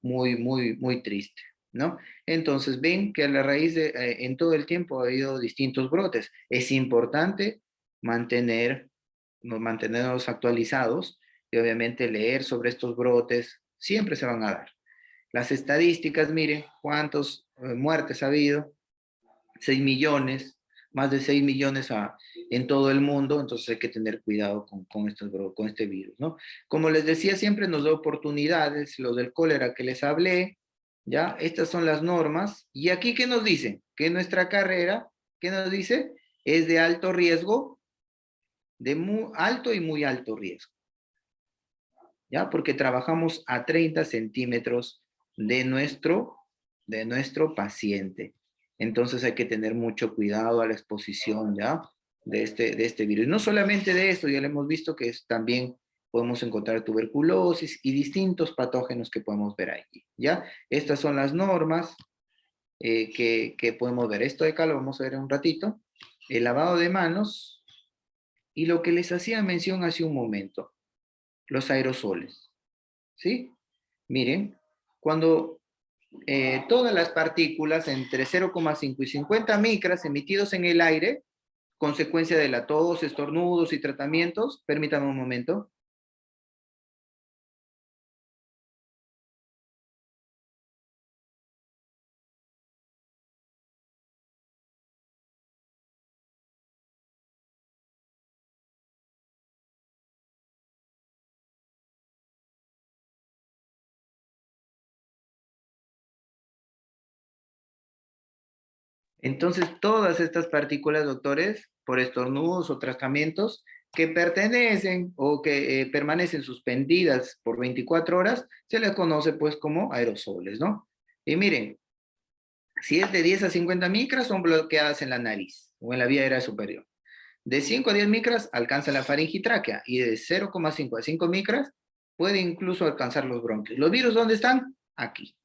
muy triste, ¿no? Entonces ven que a la raíz de, en todo el tiempo ha habido distintos brotes. Es importante mantenernos actualizados y obviamente leer sobre estos brotes, siempre se van a dar. Las estadísticas, miren cuántas muertes ha habido, 6 millones, más de 6 millones en todo el mundo, entonces hay que tener cuidado con este virus, ¿no? Como les decía, siempre nos da oportunidades, lo del cólera que les hablé, ¿ya? Estas son las normas, y aquí, ¿qué nos dicen? Que nuestra carrera, ¿qué nos dice? Es de alto riesgo, de muy alto y muy alto riesgo, ¿ya? Porque trabajamos a 30 centímetros de nuestro paciente. Entonces hay que tener mucho cuidado a la exposición, ¿ya? De este virus. No solamente de esto, ya lo hemos visto que también podemos encontrar tuberculosis y distintos patógenos que podemos ver aquí, ¿ya? Estas son las normas que podemos ver. Esto de acá lo vamos a ver en un ratito. El lavado de manos y lo que les hacía mención hace un momento, los aerosoles, ¿sí? Miren, cuando todas las partículas entre 0,5 y 50 micras emitidos en el aire, consecuencia de la tos, estornudos y tratamientos, permítanme un momento. Entonces, todas estas partículas, doctores, por estornudos o tratamientos que pertenecen o que permanecen suspendidas por 24 horas, se les conoce pues como aerosoles, ¿no? Y miren, si es de 10 a 50 micras, son bloqueadas en la nariz o en la vía aérea superior. De 5 a 10 micras alcanza la faringe y tráquea, y de 0,5 a 5 micras puede incluso alcanzar los bronquios. ¿Los virus dónde están? Aquí.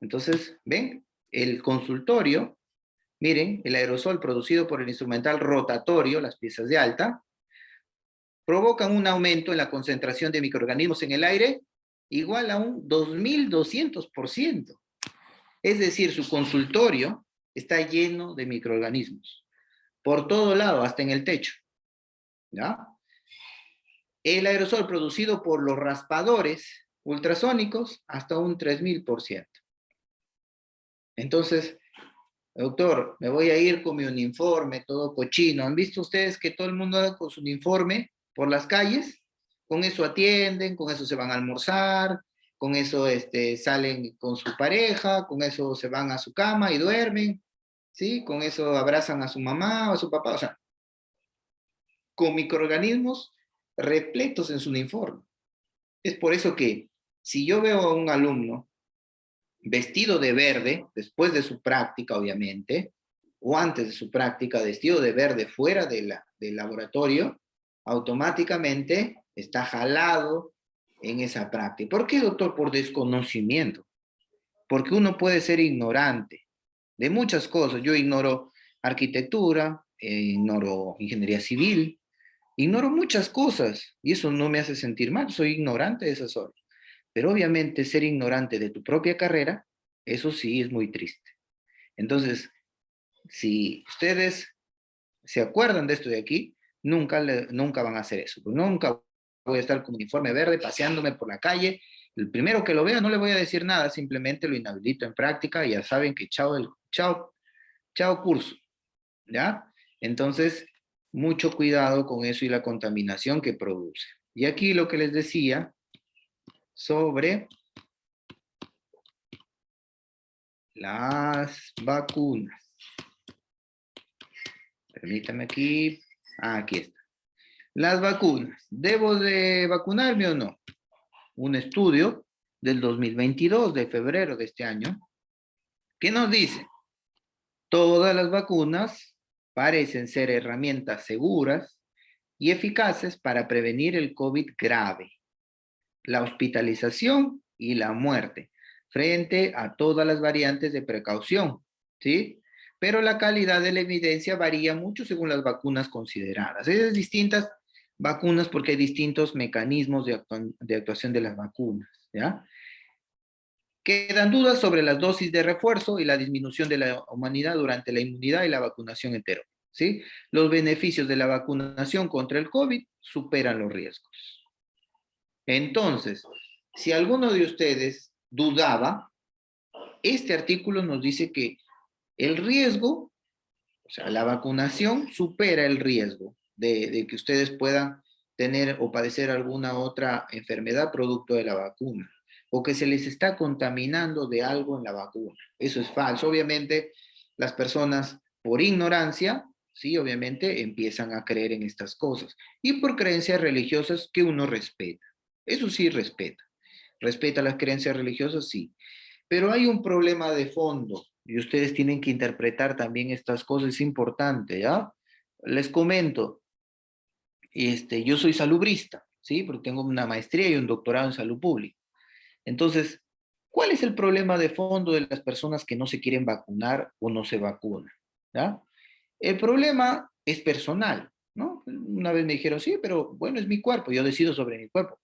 Entonces, ¿ven? El consultorio, miren, el aerosol producido por el instrumental rotatorio, las piezas de alta, provocan un aumento en la concentración de microorganismos en el aire igual a un 2200%. Es decir, su consultorio está lleno de microorganismos, por todo lado, hasta en el techo, ¿ya? El aerosol producido por los raspadores ultrasónicos, hasta un 3000%. Entonces, doctor, me voy a ir con mi uniforme, todo cochino. ¿Han visto ustedes que todo el mundo anda con su uniforme por las calles? Con eso atienden, con eso se van a almorzar, con eso salen con su pareja, con eso se van a su cama y duermen, ¿sí? Con eso abrazan a su mamá o a su papá, o sea, con microorganismos repletos en su uniforme. Es por eso que si yo veo a un alumno vestido de verde, después de su práctica, obviamente, o antes de su práctica, vestido de verde fuera del laboratorio, automáticamente está jalado en esa práctica. ¿Por qué, doctor? Por desconocimiento. Porque uno puede ser ignorante de muchas cosas. Yo ignoro arquitectura, ignoro ingeniería civil, ignoro muchas cosas y eso no me hace sentir mal, soy ignorante de esas horas. Pero obviamente ser ignorante de tu propia carrera, eso sí es muy triste. Entonces, si ustedes se acuerdan de esto de aquí, nunca van a hacer eso. Nunca voy a estar con uniforme verde paseándome por la calle. El primero que lo vea no le voy a decir nada, simplemente lo inhabilito en práctica y ya saben que chao curso, ¿ya? Entonces, mucho cuidado con eso y la contaminación que produce. Y aquí lo que les decía sobre las vacunas. Permítame aquí. Aquí está. Las vacunas. ¿Debo de vacunarme o no? Un estudio del 2022, de febrero de este año, que nos dice, todas las vacunas parecen ser herramientas seguras y eficaces para prevenir el COVID grave, la hospitalización y la muerte, frente a todas las variantes de precaución, ¿sí? Pero la calidad de la evidencia varía mucho según las vacunas consideradas. Es distintas vacunas porque hay distintos mecanismos de actuación de las vacunas, ¿ya? Quedan dudas sobre las dosis de refuerzo y la disminución de la humanidad durante la inmunidad y la vacunación hetero, ¿sí? Los beneficios de la vacunación contra el COVID superan los riesgos. Entonces, si alguno de ustedes dudaba, este artículo nos dice que el riesgo, o sea, la vacunación supera el riesgo de que ustedes puedan tener o padecer alguna otra enfermedad producto de la vacuna, o que se les está contaminando de algo en la vacuna. Eso es falso. Obviamente, las personas por ignorancia, sí, obviamente empiezan a creer en estas cosas. Y por creencias religiosas que uno respeta. Eso sí respeta. Respeta las creencias religiosas, sí. Pero hay un problema de fondo y ustedes tienen que interpretar también estas cosas, es importante, ¿ya? Les comento, yo soy salubrista, ¿sí? Porque tengo una maestría y un doctorado en salud pública. Entonces, ¿cuál es el problema de fondo de las personas que no se quieren vacunar o no se vacunan? ¿Ya? El problema es personal, ¿no? Una vez me dijeron, sí, pero bueno, es mi cuerpo, yo decido sobre mi cuerpo.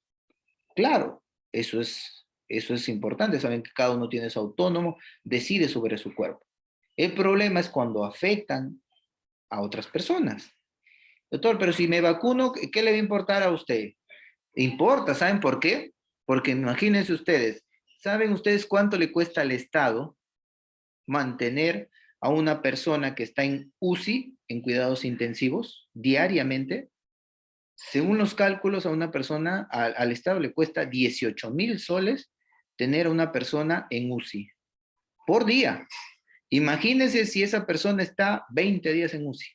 Claro, eso es importante, saben que cada uno tiene es autónomo, decide sobre su cuerpo. El problema es cuando afectan a otras personas. Doctor, pero si me vacuno, ¿qué le va a importar a usted? Importa, ¿saben por qué? Porque imagínense ustedes, ¿saben ustedes cuánto le cuesta al Estado mantener a una persona que está en UCI, en cuidados intensivos, diariamente? Según los cálculos, a una persona, al Estado le cuesta 18,000 soles tener a una persona en UCI por día. Imagínense si esa persona está 20 días en UCI.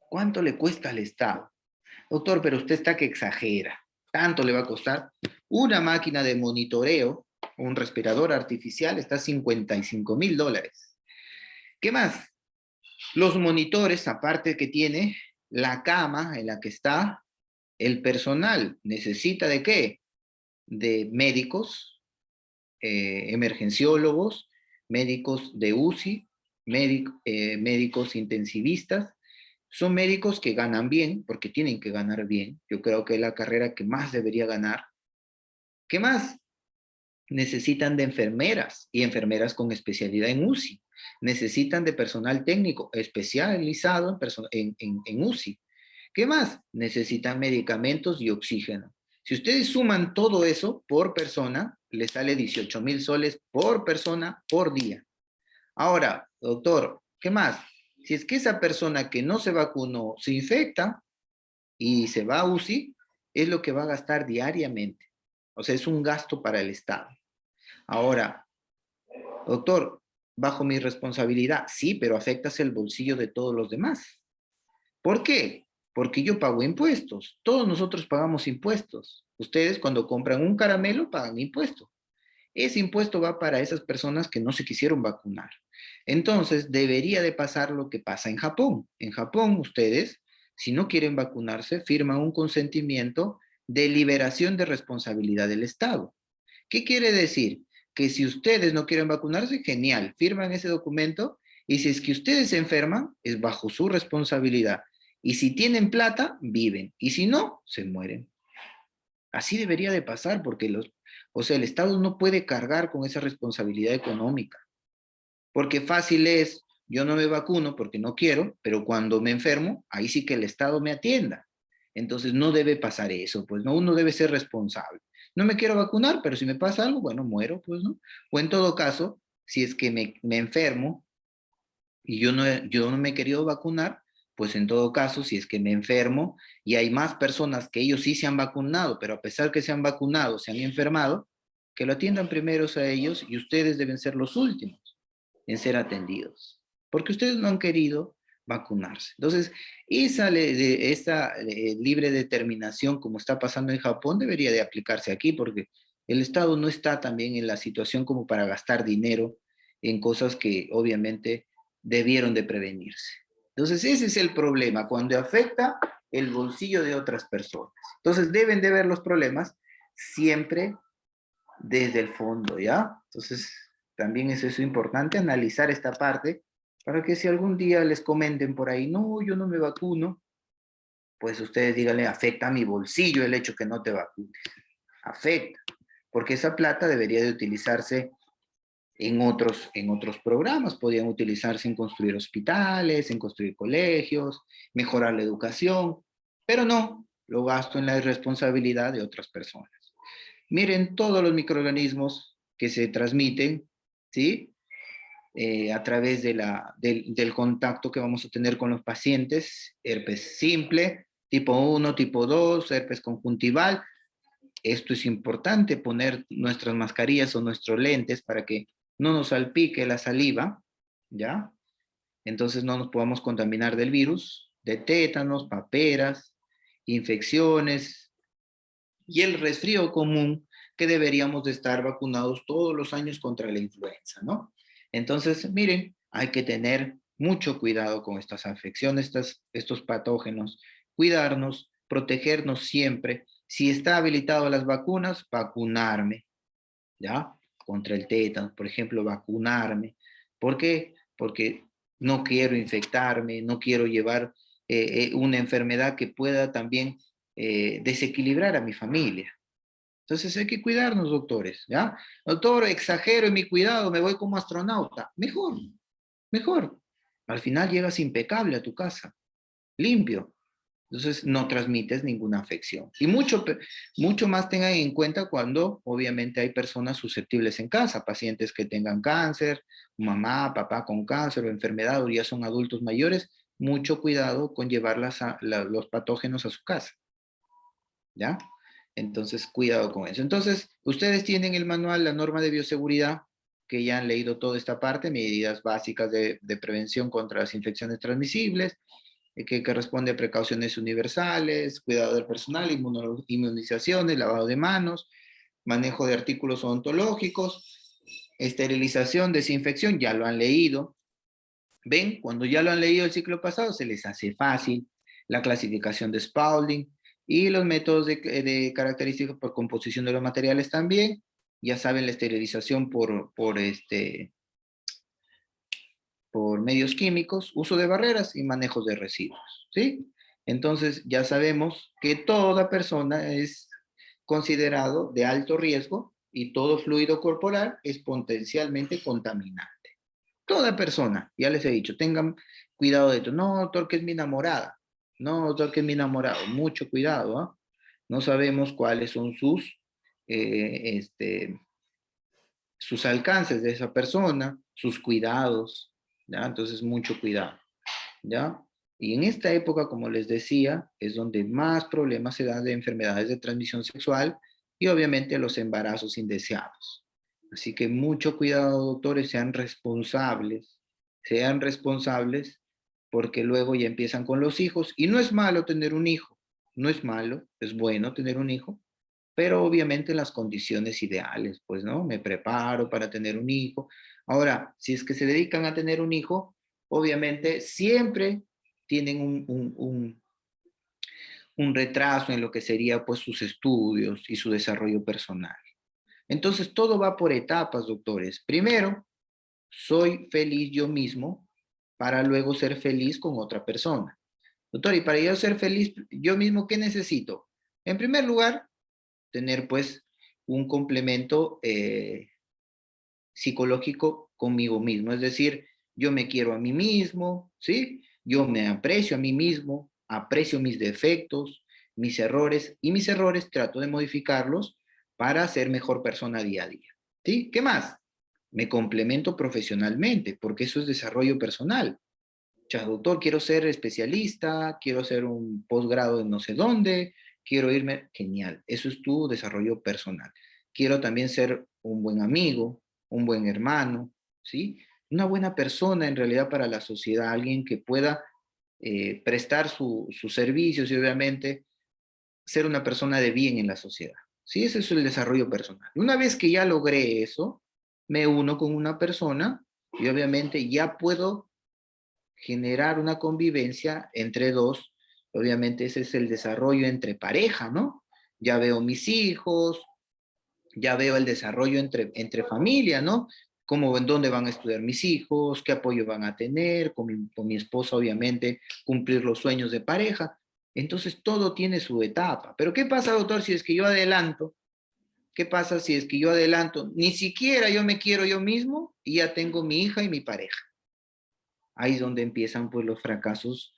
¿Cuánto le cuesta al Estado? Doctor, pero usted está que exagera. ¿Tanto le va a costar? Una máquina de monitoreo, un respirador artificial, está 55,000 dólares. ¿Qué más? Los monitores, aparte que tiene, la cama en la que está, el personal necesita de qué? De médicos, emergenciólogos, médicos de UCI, médicos intensivistas. Son médicos que ganan bien, porque tienen que ganar bien. Yo creo que es la carrera que más debería ganar. ¿Qué más? Necesitan de enfermeras y enfermeras con especialidad en UCI. Necesitan de personal técnico especializado en UCI. ¿Qué más? Necesitan medicamentos y oxígeno. Si ustedes suman todo eso por persona, les sale 18,000 soles por persona por día. Ahora, doctor, ¿qué más? Si es que esa persona que no se vacunó se infecta y se va a UCI, es lo que va a gastar diariamente. O sea, es un gasto para el Estado. Ahora, doctor, bajo mi responsabilidad, sí, pero afectas el bolsillo de todos los demás. ¿Por qué? Porque yo pago impuestos. Todos nosotros pagamos impuestos. Ustedes cuando compran un caramelo pagan impuesto. Ese impuesto va para esas personas que no se quisieron vacunar. Entonces, debería de pasar lo que pasa en Japón. En Japón, ustedes, si no quieren vacunarse, firman un consentimiento de liberación de responsabilidad del Estado. ¿Qué quiere decir? Que si ustedes no quieren vacunarse, genial, firman ese documento y si es que ustedes se enferman, es bajo su responsabilidad. Y si tienen plata, viven. Y si no, se mueren. Así debería de pasar porque el Estado no puede cargar con esa responsabilidad económica. Porque fácil es, yo no me vacuno porque no quiero, pero cuando me enfermo, ahí sí que el Estado me atienda. Entonces no debe pasar eso, pues no, uno debe ser responsable. No me quiero vacunar, pero si me pasa algo, bueno, muero, pues, ¿no? O en todo caso, si es que me enfermo y yo no me he querido vacunar, pues en todo caso, si es que me enfermo y hay más personas que ellos sí se han vacunado, pero a pesar que se han vacunado, se han enfermado, que lo atiendan primero a ellos y ustedes deben ser los últimos en ser atendidos, porque ustedes no han querido vacunarse. Entonces, esa libre determinación, como está pasando en Japón, debería de aplicarse aquí, porque el Estado no está también en la situación como para gastar dinero en cosas que obviamente debieron de prevenirse. Entonces, ese es el problema, cuando afecta el bolsillo de otras personas. Entonces, deben de ver los problemas siempre desde el fondo, ¿ya? Entonces, también es eso importante, analizar esta parte, para que si algún día les comenten por ahí, no, yo no me vacuno, pues ustedes díganle, afecta a mi bolsillo el hecho que no te vacunes. Afecta, porque esa plata debería de utilizarse en otros programas, podrían utilizarse en construir hospitales, en construir colegios, mejorar la educación, pero no, lo gasto en la irresponsabilidad de otras personas. Miren todos los microorganismos que se transmiten, ¿sí? A través del contacto que vamos a tener con los pacientes, herpes simple, tipo 1, tipo 2, herpes conjuntival. Esto es importante, poner nuestras mascarillas o nuestros lentes para que no nos salpique la saliva, ¿ya? Entonces no nos podamos contaminar del virus, de tétanos, paperas, infecciones y el resfrío común que deberíamos de estar vacunados todos los años contra la influenza, ¿no? Entonces, miren, hay que tener mucho cuidado con estas afecciones, estos patógenos, cuidarnos, protegernos siempre. Si está habilitado las vacunas, vacunarme, ¿ya? Contra el tétano, por ejemplo, vacunarme. ¿Por qué? Porque no quiero infectarme, no quiero llevar una enfermedad que pueda también desequilibrar a mi familia. Entonces hay que cuidarnos, doctores, ¿ya? Doctor, exagero en mi cuidado, me voy como astronauta. Mejor, mejor. Al final llegas impecable a tu casa, limpio. Entonces no transmites ninguna afección. Y mucho más tengan en cuenta cuando obviamente hay personas susceptibles en casa, pacientes que tengan cáncer, mamá, papá con cáncer o enfermedad o ya son adultos mayores, mucho cuidado con llevar los patógenos a su casa. ¿Ya? Entonces, cuidado con eso. Entonces, ustedes tienen el manual, la norma de bioseguridad, que ya han leído toda esta parte, medidas básicas de prevención contra las infecciones transmisibles, que responde a precauciones universales, cuidado del personal, inmunizaciones, lavado de manos, manejo de artículos odontológicos, esterilización, desinfección, ya lo han leído. ¿Ven? Cuando ya lo han leído el ciclo pasado, se les hace fácil. La clasificación de Spaulding y los métodos de características por composición de los materiales también. Ya saben, la esterilización por medios químicos, uso de barreras y manejos de residuos, ¿sí? Entonces, ya sabemos que toda persona es considerado de alto riesgo y todo fluido corporal es potencialmente contaminante. Toda persona, ya les he dicho, tengan cuidado de esto. No, doctor, que es mi enamorada. No, doctor, que es mi enamorado. Mucho cuidado, ¿ah? No sabemos cuáles son eh, sus alcances de esa persona, sus cuidados, ¿ya? Entonces, mucho cuidado, ¿ya? Y en esta época, como les decía, es donde más problemas se dan de enfermedades de transmisión sexual y obviamente los embarazos indeseados. Así que mucho cuidado, doctores, sean responsables, porque luego ya empiezan con los hijos. Y no es malo tener un hijo, no es malo, es bueno tener un hijo, pero obviamente en las condiciones ideales, pues, ¿no? Me preparo para tener un hijo. Ahora, si es que se dedican a tener un hijo, obviamente siempre tienen un retraso en lo que sería, pues, sus estudios y su desarrollo personal. Entonces, todo va por etapas, doctores. Primero, soy feliz yo mismo para luego ser feliz con otra persona. Doctor, y para yo ser feliz yo mismo, ¿qué necesito? En primer lugar, tener pues un complemento psicológico conmigo mismo. Es decir, yo me quiero a mí mismo, ¿sí? Yo me aprecio a mí mismo, aprecio mis defectos, mis errores, y mis errores trato de modificarlos para ser mejor persona día a día, ¿sí? ¿Qué más? Me complemento profesionalmente, porque eso es desarrollo personal. O sea, doctor, quiero ser especialista, quiero hacer un posgrado en no sé dónde, quiero irme, genial, eso es tu desarrollo personal. Quiero también ser un buen amigo, un buen hermano, ¿sí? Una buena persona en realidad para la sociedad, alguien que pueda prestar sus servicios y obviamente ser una persona de bien en la sociedad. Sí, ese es el desarrollo personal. Una vez que ya logré eso, me uno con una persona y obviamente ya puedo generar una convivencia entre dos. Obviamente ese es el desarrollo entre pareja, ¿no? Ya veo mis hijos, ya veo el desarrollo entre familia, ¿no? Cómo, en dónde van a estudiar mis hijos, qué apoyo van a tener, con mi esposa, obviamente, cumplir los sueños de pareja. Entonces todo tiene su etapa. Pero ¿qué pasa, doctor, si es que yo adelanto? ¿Qué pasa si es que yo adelanto? Ni siquiera yo me quiero yo mismo y ya tengo mi hija y mi pareja. Ahí es donde empiezan pues los fracasos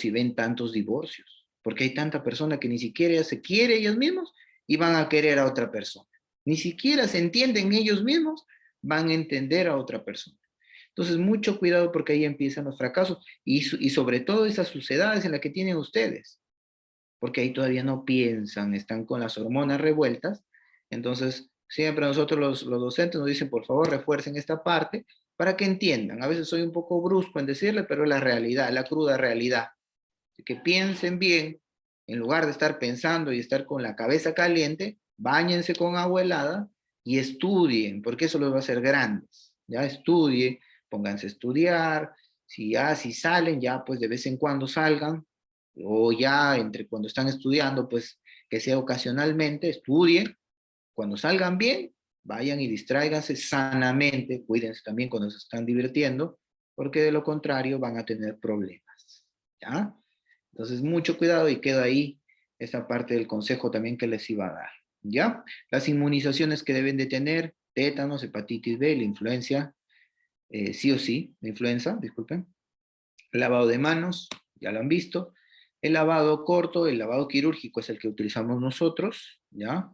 y ven tantos divorcios, porque hay tanta persona que ni siquiera ya se quiere ellos mismos y van a querer a otra persona. Ni siquiera se entienden ellos mismos, van a entender a otra persona. Entonces, mucho cuidado porque ahí empiezan los fracasos y sobre todo esas sucedades en las que tienen ustedes, porque ahí todavía no piensan, están con las hormonas revueltas. Entonces, siempre nosotros los docentes nos dicen, por favor, refuercen esta parte para que entiendan. A veces soy un poco brusco en decirle, pero es la realidad, la cruda realidad. Que piensen bien, en lugar de estar pensando y estar con la cabeza caliente, báñense con agua helada y estudien, porque eso los va a hacer grandes. Ya estudien, pónganse a estudiar, si salen, ya pues de vez en cuando salgan, o ya entre cuando están estudiando, pues que sea ocasionalmente, estudien, cuando salgan bien, vayan y distráiganse sanamente, cuídense también cuando se están divirtiendo, porque de lo contrario van a tener problemas, ¿ya? Entonces, mucho cuidado y queda ahí esta parte del consejo también que les iba a dar, ¿ya? Las inmunizaciones que deben de tener, tétanos, hepatitis B, la influencia, sí o sí, la influenza, disculpen. Lavado de manos, ya lo han visto. El lavado corto, el lavado quirúrgico es el que utilizamos nosotros, ¿ya?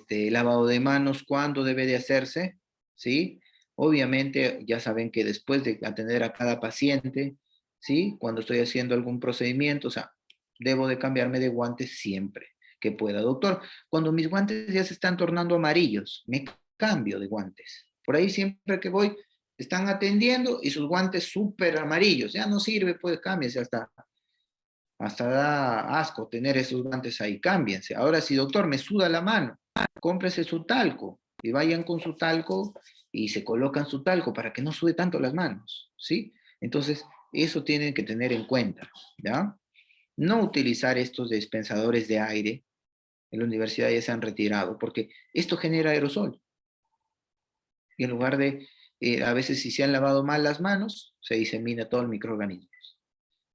Lavado de manos, ¿cuándo debe de hacerse? ¿Sí? Obviamente, ya saben que después de atender a cada paciente, ¿sí? Cuando estoy haciendo algún procedimiento, o sea, debo de cambiarme de guantes siempre que pueda. Doctor, cuando mis guantes ya se están tornando amarillos, me cambio de guantes. Por ahí siempre que voy, están atendiendo y sus guantes súper amarillos. Ya no sirve, pues cámbiese hasta da asco tener esos guantes ahí, cámbiense. Ahora sí, doctor, me suda la mano, cómprese su talco y vayan con su talco y se colocan su talco para que no sude tanto las manos, ¿sí? Entonces, eso tienen que tener en cuenta, ¿ya? No utilizar estos dispensadores de aire, en la universidad ya se han retirado, porque esto genera aerosol. Y en lugar de, a veces si se han lavado mal las manos, se disemina todo el microorganismo.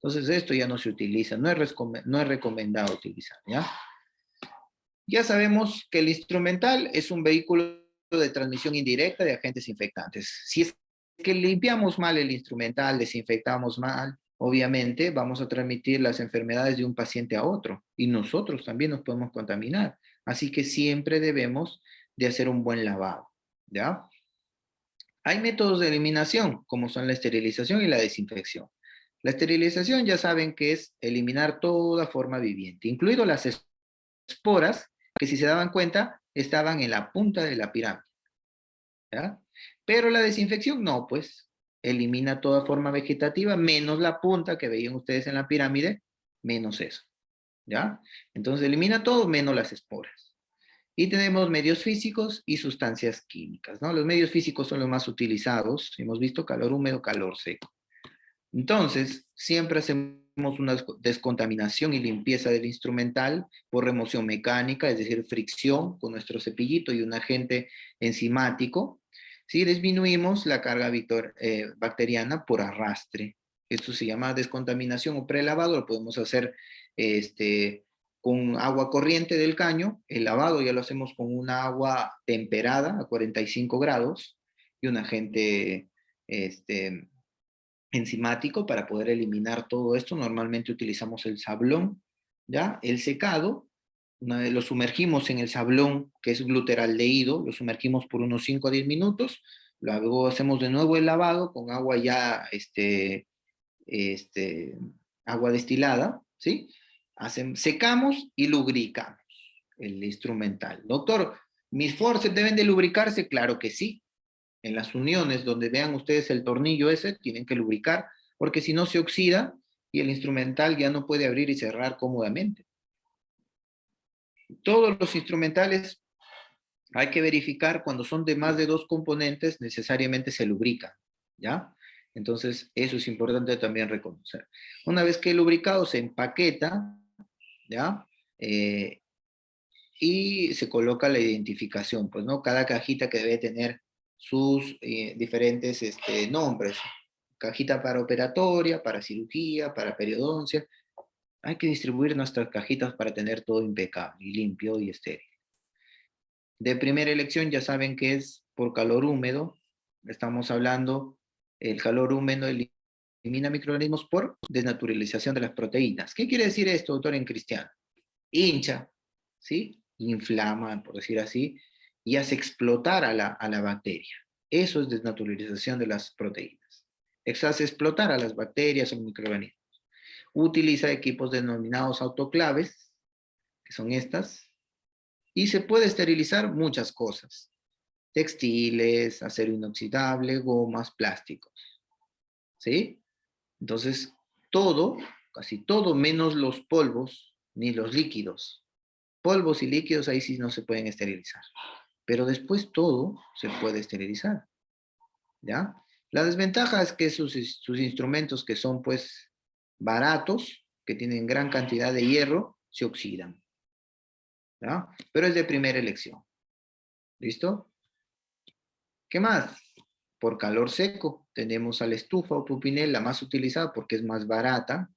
Entonces esto ya no se utiliza, no es recomendado utilizar, ¿ya? Ya sabemos que el instrumental es un vehículo de transmisión indirecta de agentes infectantes. Si es que limpiamos mal el instrumental, desinfectamos mal, obviamente vamos a transmitir las enfermedades de un paciente a otro y nosotros también nos podemos contaminar. Así que siempre debemos de hacer un buen lavado, ¿ya? Hay métodos de eliminación, como son la esterilización y la desinfección. La esterilización ya saben que es eliminar toda forma viviente, incluido las esporas, que si se daban cuenta, estaban en la punta de la pirámide, ¿ya? Pero la desinfección no, pues elimina toda forma vegetativa, menos la punta que veían ustedes en la pirámide, menos eso, ¿ya? Entonces elimina todo menos las esporas. Y tenemos medios físicos y sustancias químicas, ¿no? Los medios físicos son los más utilizados, hemos visto calor húmedo, calor seco. Entonces, siempre hacemos una descontaminación y limpieza del instrumental por remoción mecánica, es decir, fricción con nuestro cepillito y un agente enzimático. Si disminuimos la carga bacteriana por arrastre. Esto se llama descontaminación o prelavado, lo podemos hacer con agua corriente del caño. El lavado ya lo hacemos con una agua temperada a 45 grados y un agente enzimático para poder eliminar todo esto. Normalmente utilizamos el sablón, ¿ya? El secado, lo sumergimos en el sablón, que es gluteraldehído, lo sumergimos por unos 5 a 10 minutos, luego hacemos de nuevo el lavado con agua ya, agua destilada, ¿sí? Secamos y lubricamos el instrumental. Doctor, ¿mis forceps deben de lubricarse? Claro que sí. En las uniones donde vean ustedes el tornillo ese, tienen que lubricar, porque si no se oxida y el instrumental ya no puede abrir y cerrar cómodamente. Todos los instrumentales hay que verificar cuando son de más de 2 componentes, necesariamente se lubrican, ¿ya? Entonces, eso es importante también reconocer. Una vez que el lubricado se empaqueta, ¿ya? Y se coloca la identificación, pues, ¿no? Cada cajita que debe tener sus diferentes nombres. cajita para operatoria, para cirugía, para periodoncia. Hay que distribuir nuestras cajitas para tener todo impecable y limpio y estéril. De primera elección ya saben que es por calor húmedo. Estamos hablando, el calor húmedo elimina microorganismos por desnaturalización de las proteínas. ¿Qué quiere decir esto, doctor, en cristiano? Hincha, ¿sí? Inflama, por decir así, y hace explotar a la bacteria. Eso es desnaturalización de las proteínas. Hace explotar a las bacterias o microorganismos. Utiliza equipos denominados autoclaves, que son estas, y se puede esterilizar muchas cosas. Textiles, acero inoxidable, gomas, plásticos. ¿Sí? Entonces, todo, casi todo, menos los polvos ni los líquidos. Polvos y líquidos ahí sí no se pueden esterilizar. Pero después todo se puede esterilizar. ¿Ya? La desventaja es que sus instrumentos que son pues baratos, que tienen gran cantidad de hierro, se oxidan. ¿Ya? Pero es de primera elección. ¿Listo? ¿Qué más? Por calor seco, tenemos a la estufa o pupinel, la más utilizada porque es más barata.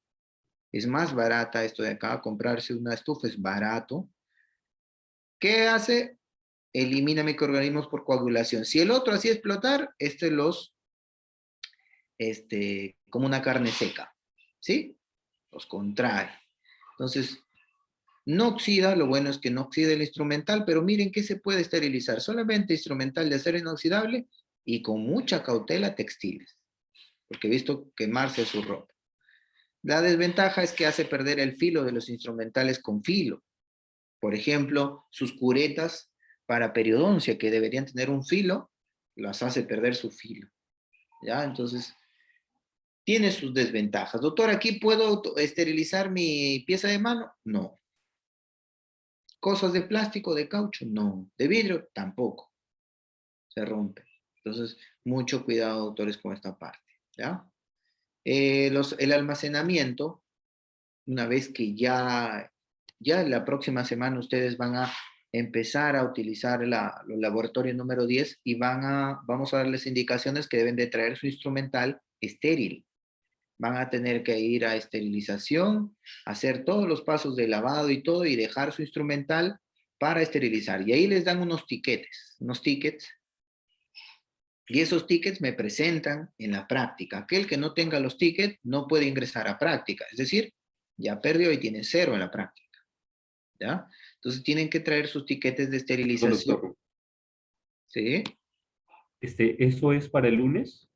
Es más barata esto de acá, comprarse una estufa es barato. ¿Qué hace? Elimina microorganismos por coagulación. Si el otro hacía explotar, como una carne seca, ¿sí? Los contrae. Entonces, no oxida, lo bueno es que no oxida el instrumental, pero miren que se puede esterilizar, solamente instrumental de acero inoxidable y con mucha cautela textiles, porque he visto quemarse su ropa. La desventaja es que hace perder el filo de los instrumentales con filo. Por ejemplo, sus curetas para periodoncia, que deberían tener un filo, las hace perder su filo. ¿Ya? Entonces, tiene sus desventajas. Doctor, ¿aquí puedo esterilizar mi pieza de mano? No. ¿Cosas de plástico, de caucho? No. ¿De vidrio? Tampoco. Se rompe. Entonces, mucho cuidado, doctores, con esta parte. ¿Ya? El almacenamiento, una vez que ya la próxima semana ustedes van a empezar a utilizar los laboratorios número 10 y vamos a darles indicaciones que deben de traer su instrumental estéril. Van a tener que ir a esterilización, hacer todos los pasos de lavado y todo y dejar su instrumental para esterilizar. Y ahí les dan unos tickets, y esos tickets me presentan en la práctica. Aquel que no tenga los tickets no puede ingresar a práctica, es decir, ya perdió y tiene 0 en la práctica. ¿Ya? Entonces tienen que traer sus tiquetes de esterilización. Doctor, ¿Sí? ¿eso es para el lunes?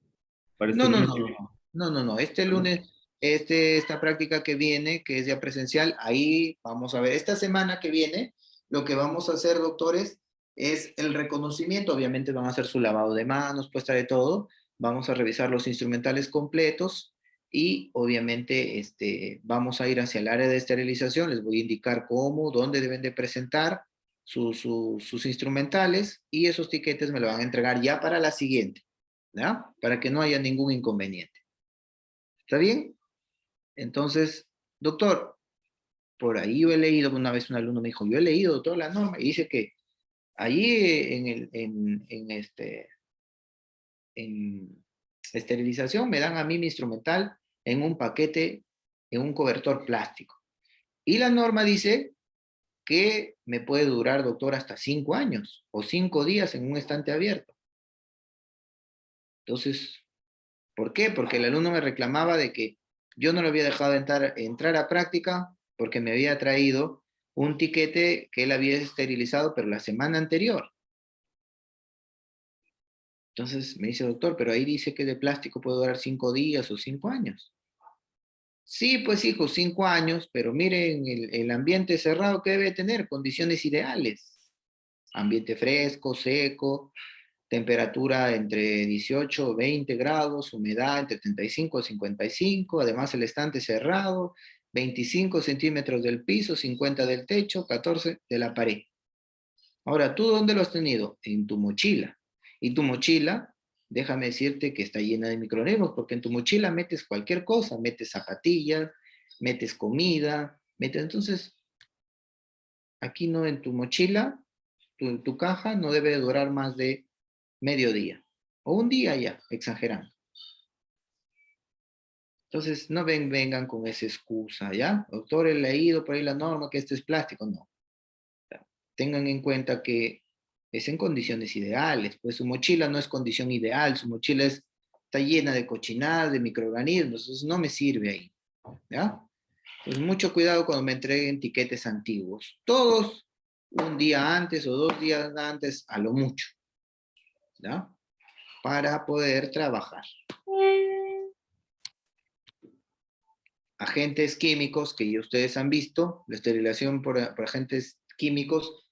¿Para este No, no, lunes no, que no, viene? no. Este ¿No? lunes, esta práctica que viene, que es ya presencial, ahí vamos a ver. Esta semana que viene, lo que vamos a hacer, doctores, es el reconocimiento. Obviamente van a hacer su lavado de manos, puesta de todo. Vamos a revisar los instrumentales completos y obviamente vamos a ir hacia el área de esterilización. Les voy a indicar cómo, dónde deben de presentar sus instrumentales y esos tiquetes me lo van a entregar ya para la siguiente. ¿Ya? Para que no haya ningún inconveniente. ¿Está bien? Entonces, doctor, por ahí yo he leído, una vez un alumno me dijo, yo he leído toda la norma y dice que allí en esterilización me dan a mí mi instrumental en un paquete, en un cobertor plástico. Y la norma dice que me puede durar, doctor, hasta 5 años o 5 días en un estante abierto. Entonces, ¿por qué? Porque el alumno me reclamaba de que yo no lo había dejado entrar a práctica porque me había traído un tiquete que él había esterilizado, pero la semana anterior. Entonces me dice, doctor, pero ahí dice que de plástico puede durar 5 días o 5 años. Sí, pues hijo, 5 años, pero miren el ambiente cerrado que debe tener, condiciones ideales. Ambiente fresco, seco, temperatura entre 18 o 20 grados, humedad entre 35 y 55, además el estante cerrado, 25 centímetros del piso, 50 del techo, 14 de la pared. Ahora, ¿tú dónde lo has tenido? En tu mochila. Y tu mochila, déjame decirte que está llena de microorganismos, porque en tu mochila metes cualquier cosa, metes zapatillas, metes comida, entonces, aquí no en tu mochila, tu caja no debe durar más de medio día. O un día ya, exagerando. Entonces, no vengan con esa excusa, ¿ya? Doctor, he leído por ahí la norma que esto es plástico. No. Tengan en cuenta que es en condiciones ideales. Pues su mochila no es condición ideal, su mochila está llena de cochinadas, de microorganismos, entonces no me sirve ahí, ¿ya? Pues mucho cuidado cuando me entreguen tiquetes antiguos. Todos un día antes o 2 días antes, a lo mucho, ¿ya? Para poder trabajar. Agentes químicos que ya ustedes han visto, la esterilización por agentes químicos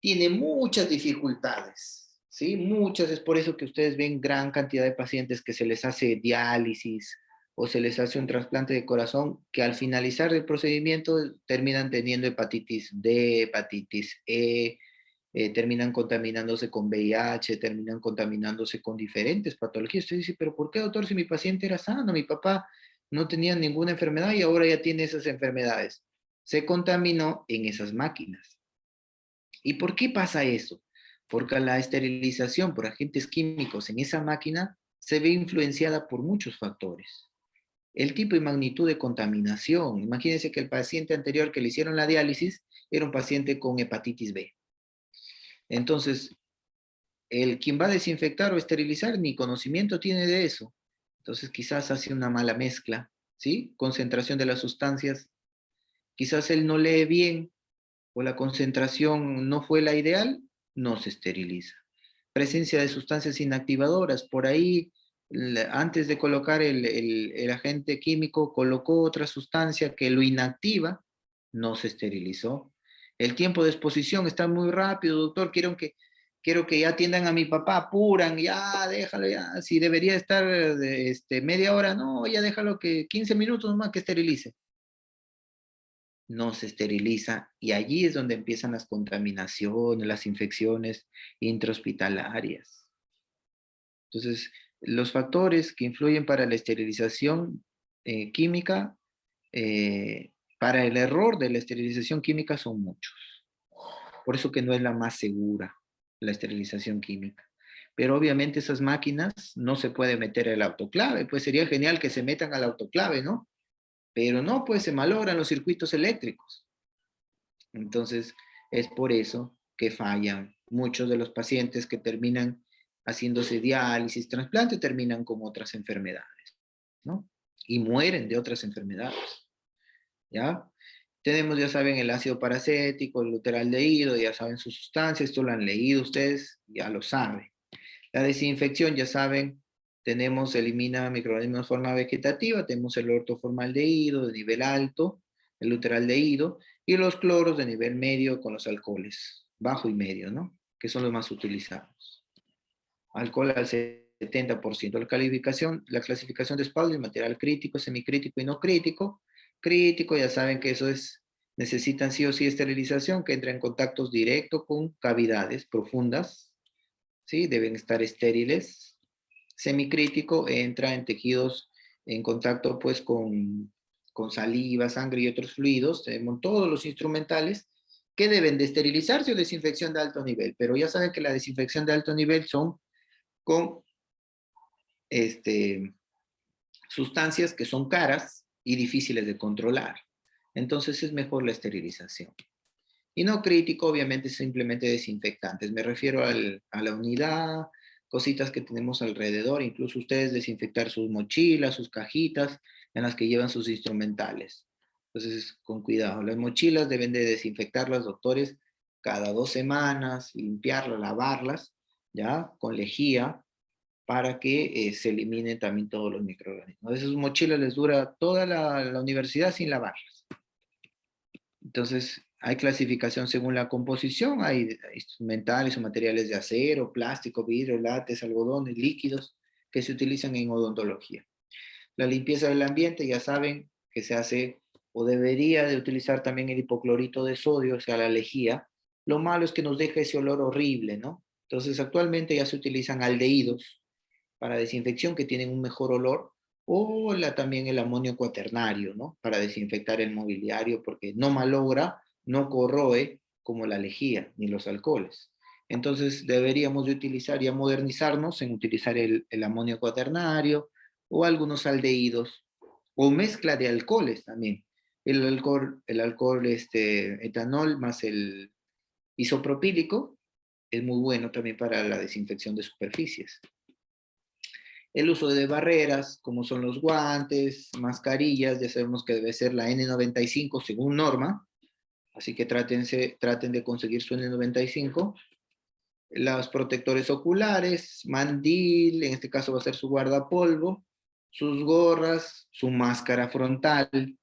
tiene muchas dificultades, ¿sí? Muchas, es por eso que ustedes ven gran cantidad de pacientes que se les hace diálisis o se les hace un trasplante de corazón, que al finalizar el procedimiento terminan teniendo hepatitis D, hepatitis E, terminan contaminándose con VIH, terminan contaminándose con diferentes patologías. Usted dice, pero ¿por qué, doctor, si mi paciente era sano, mi papá no tenía ninguna enfermedad y ahora ya tiene esas enfermedades? Se contaminó en esas máquinas. ¿Y por qué pasa eso? Porque la esterilización por agentes químicos en esa máquina se ve influenciada por muchos factores. El tipo y magnitud de contaminación. Imagínense que el paciente anterior que le hicieron la diálisis era un paciente con hepatitis B. Entonces, quien va a desinfectar o esterilizar ni conocimiento tiene de eso. Entonces, quizás hace una mala mezcla, ¿sí? Concentración de las sustancias. Quizás él no lee bien o la concentración no fue la ideal, no se esteriliza. Presencia de sustancias inactivadoras, por ahí antes de colocar el agente químico colocó otra sustancia que lo inactiva, no se esterilizó. El tiempo de exposición está muy rápido, doctor, quiero que ya atiendan a mi papá, apuran, ya déjalo ya, si debería estar media hora, no, ya déjalo que 15 minutos más que esterilice. No se esteriliza y allí es donde empiezan las contaminaciones, las infecciones intrahospitalarias. Entonces, los factores que influyen para la esterilización química, para el error de la esterilización química son muchos. Por eso que no es la más segura, la esterilización química. Pero obviamente esas máquinas no se puede meter el autoclave, pues sería genial que se metan al autoclave, ¿no? Pero no, pues se malogran los circuitos eléctricos. Entonces, es por eso que fallan muchos de los pacientes que terminan haciéndose diálisis, trasplante, terminan con otras enfermedades, ¿no? Y mueren de otras enfermedades, ¿ya? Tenemos, ya saben, el ácido paracético, el luteraldehído, ya saben sus sustancias, esto lo han leído ustedes, ya lo saben. La desinfección, ya saben, tenemos, elimina microorganismos de forma vegetativa, tenemos el ortoformaldehído de nivel alto, el luteraldehído, y los cloros de nivel medio con los alcoholes, bajo y medio, ¿no? Que son los más utilizados. Alcohol al 70%. La clasificación de Spalding, material crítico, semicrítico y no crítico. Crítico, ya saben que eso es, necesitan sí o sí esterilización, que entra en contactos directos con cavidades profundas, ¿sí? Deben estar estériles. Semicrítico entra en tejidos en contacto pues con saliva, sangre y otros fluidos. Tenemos todos los instrumentales que deben de esterilizarse o desinfección de alto nivel, pero ya saben que la desinfección de alto nivel son con sustancias que son caras y difíciles de controlar. Entonces es mejor la esterilización. Y no crítico, obviamente, simplemente desinfectantes. Me refiero a la unidad, cositas que tenemos alrededor, incluso ustedes desinfectar sus mochilas, sus cajitas en las que llevan sus instrumentales. Entonces, con cuidado. Las mochilas deben de desinfectarlas, doctores, cada 2 semanas, limpiarlas, lavarlas, ¿ya? Con lejía, para que se eliminen también todos los microorganismos. A veces sus mochilas les dura toda la universidad sin lavarlas. Entonces, hay clasificación según la composición, hay instrumentales o materiales de acero, plástico, vidrio, látex, algodones, líquidos que se utilizan en odontología. La limpieza del ambiente, ya saben que se hace o debería de utilizar también el hipoclorito de sodio, o sea, la lejía. Lo malo es que nos deja ese olor horrible, ¿no? Entonces, actualmente ya se utilizan aldehídos para desinfección que tienen un mejor olor, o también el amonio cuaternario, ¿no? Para desinfectar el mobiliario, porque no malogra, no corroe como la lejía ni los alcoholes. Entonces deberíamos de utilizar, ya modernizarnos en utilizar el amonio cuaternario o algunos aldehídos o mezcla de alcoholes también. El alcohol etanol más el isopropílico es muy bueno también para la desinfección de superficies. El uso de barreras, como son los guantes, mascarillas, ya sabemos que debe ser la N95 según norma, así que traten de conseguir su N95. Los protectores oculares, mandil, en este caso va a ser su guardapolvo, sus gorras, su máscara frontal,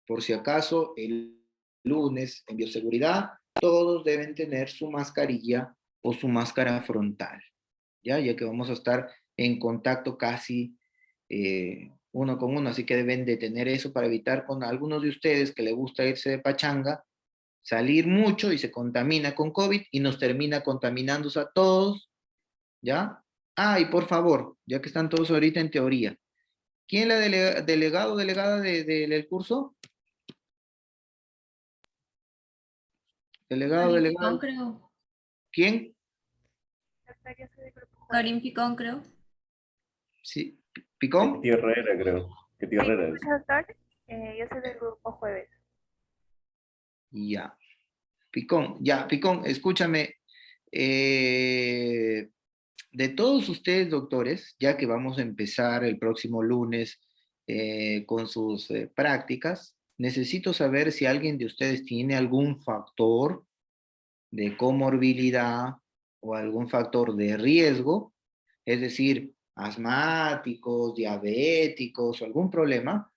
por si acaso el lunes en bioseguridad, todos deben tener su mascarilla o su máscara frontal, ya que vamos a estar en contacto casi uno con uno, así que deben de tener eso para evitar con algunos de ustedes que les gusta irse de pachanga, salir mucho y se contamina con COVID y nos termina contaminando a todos, ¿ya? Ah, y por favor, ya que están todos ahorita en teoría, ¿quién es la delegado o delegada del curso? Delegado, Karim Picón, delegado. creo. ¿Quién? Karim Picón, creo. Sí. ¿Picón? Tío Herrera, creo. Que tío Herrera es. Yo soy del grupo Jueves. Ya. Picón, ya, Picón, escúchame. De todos ustedes, doctores, ya que vamos a empezar el próximo lunes con sus prácticas, necesito saber si alguien de ustedes tiene algún factor de comorbilidad o algún factor de riesgo, es decir, asmáticos, diabéticos o algún problema,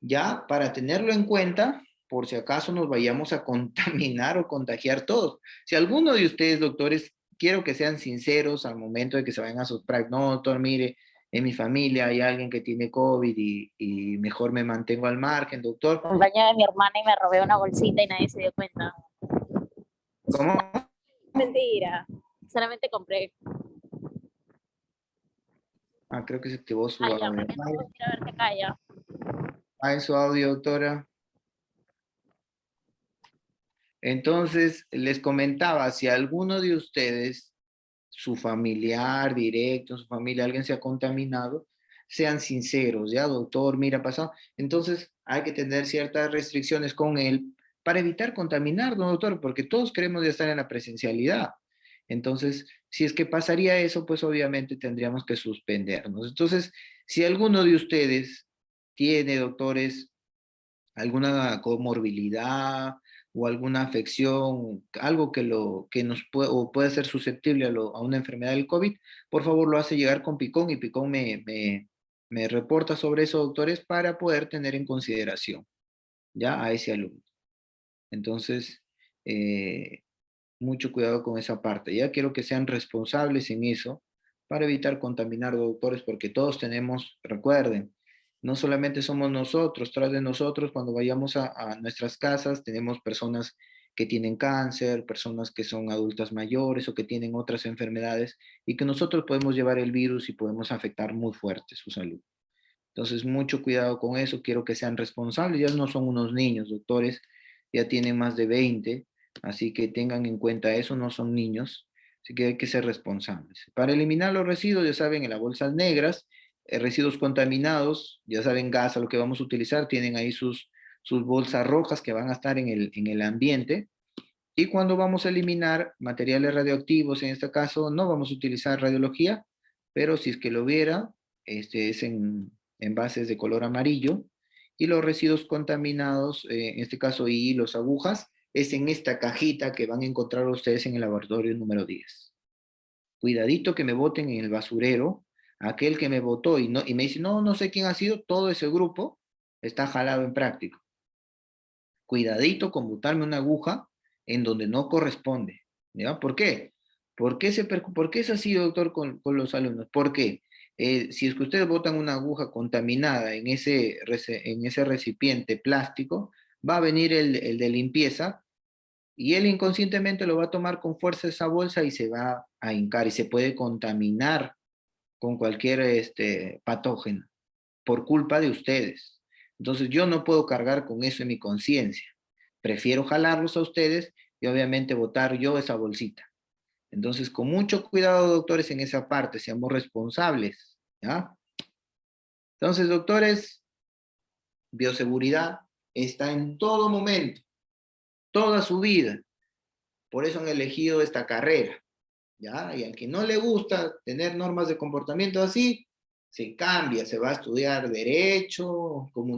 ya para tenerlo en cuenta por si acaso nos vayamos a contaminar o contagiar todos. Si alguno de ustedes, doctores, quiero que sean sinceros al momento de que se vayan a sus prácticas, no, doctor, mire, en mi familia hay alguien que tiene COVID y mejor me mantengo al margen, doctor. Acompañé de mi hermana y me robé una bolsita y nadie se dio cuenta. ¿Cómo? Mentira, solamente compré. Ah, creo que se activó su Ya, audio. porque no puedo ir a ver qué calla. Ah, en su audio, doctora. Entonces, les comentaba, si alguno de ustedes, su familiar directo, su familia, alguien se ha contaminado, sean sinceros, ya, doctor, mira, ha pasado. Entonces, hay que tener ciertas restricciones con él para evitar contaminar, ¿no, doctor? Porque todos queremos ya estar en la presencialidad. Entonces, si es que pasaría eso, pues obviamente tendríamos que suspendernos. Entonces, si alguno de ustedes tiene, doctores, alguna comorbilidad o alguna afección, algo que nos puede, o puede ser susceptible a una enfermedad del COVID, por favor lo hace llegar con Picón y Picón me reporta sobre eso, doctores, para poder tener en consideración ya a ese alumno. Entonces, mucho cuidado con esa parte. Ya quiero que sean responsables en eso para evitar contaminar doctores, porque todos tenemos, recuerden, no solamente somos nosotros, tras de nosotros, cuando vayamos a nuestras casas, tenemos personas que tienen cáncer, personas que son adultas mayores o que tienen otras enfermedades y que nosotros podemos llevar el virus y podemos afectar muy fuerte su salud. Entonces, mucho cuidado con eso, quiero que sean responsables, ya no son unos niños, doctores, ya tienen más de 20, así que tengan en cuenta eso, no son niños, así que hay que ser responsables. Para eliminar los residuos, ya saben, en las bolsas negras, residuos contaminados, ya saben, gas, a lo que vamos a utilizar, tienen ahí sus bolsas rojas que van a estar en el ambiente. Y cuando vamos a eliminar materiales radioactivos, en este caso no vamos a utilizar radiología, pero si es que lo hubiera, es en envases de color amarillo. Y los residuos contaminados, en este caso hilos, agujas, es en esta cajita que van a encontrar ustedes en el laboratorio número 10. Cuidadito que me boten en el basurero, aquel que me votó y me dice, no, no sé quién ha sido, todo ese grupo está jalado en práctico. Cuidadito con botarme una aguja en donde no corresponde. ¿Ya? ¿Por qué? ¿Por qué es así, doctor, con los alumnos? Porque si es que ustedes botan una aguja contaminada en ese recipiente plástico, va a venir el de limpieza y él inconscientemente lo va a tomar con fuerza esa bolsa y se va a hincar y se puede contaminar con cualquier patógeno por culpa de ustedes. Entonces yo no puedo cargar con eso en mi conciencia. Prefiero jalarlos a ustedes y obviamente botar yo esa bolsita. Entonces, con mucho cuidado, doctores, en esa parte, seamos responsables, ¿ya? Entonces, doctores, bioseguridad está en todo momento, toda su vida. Por eso han elegido esta carrera, ¿ya? Y al que no le gusta tener normas de comportamiento así, se cambia, se va a estudiar Derecho, Comunicación.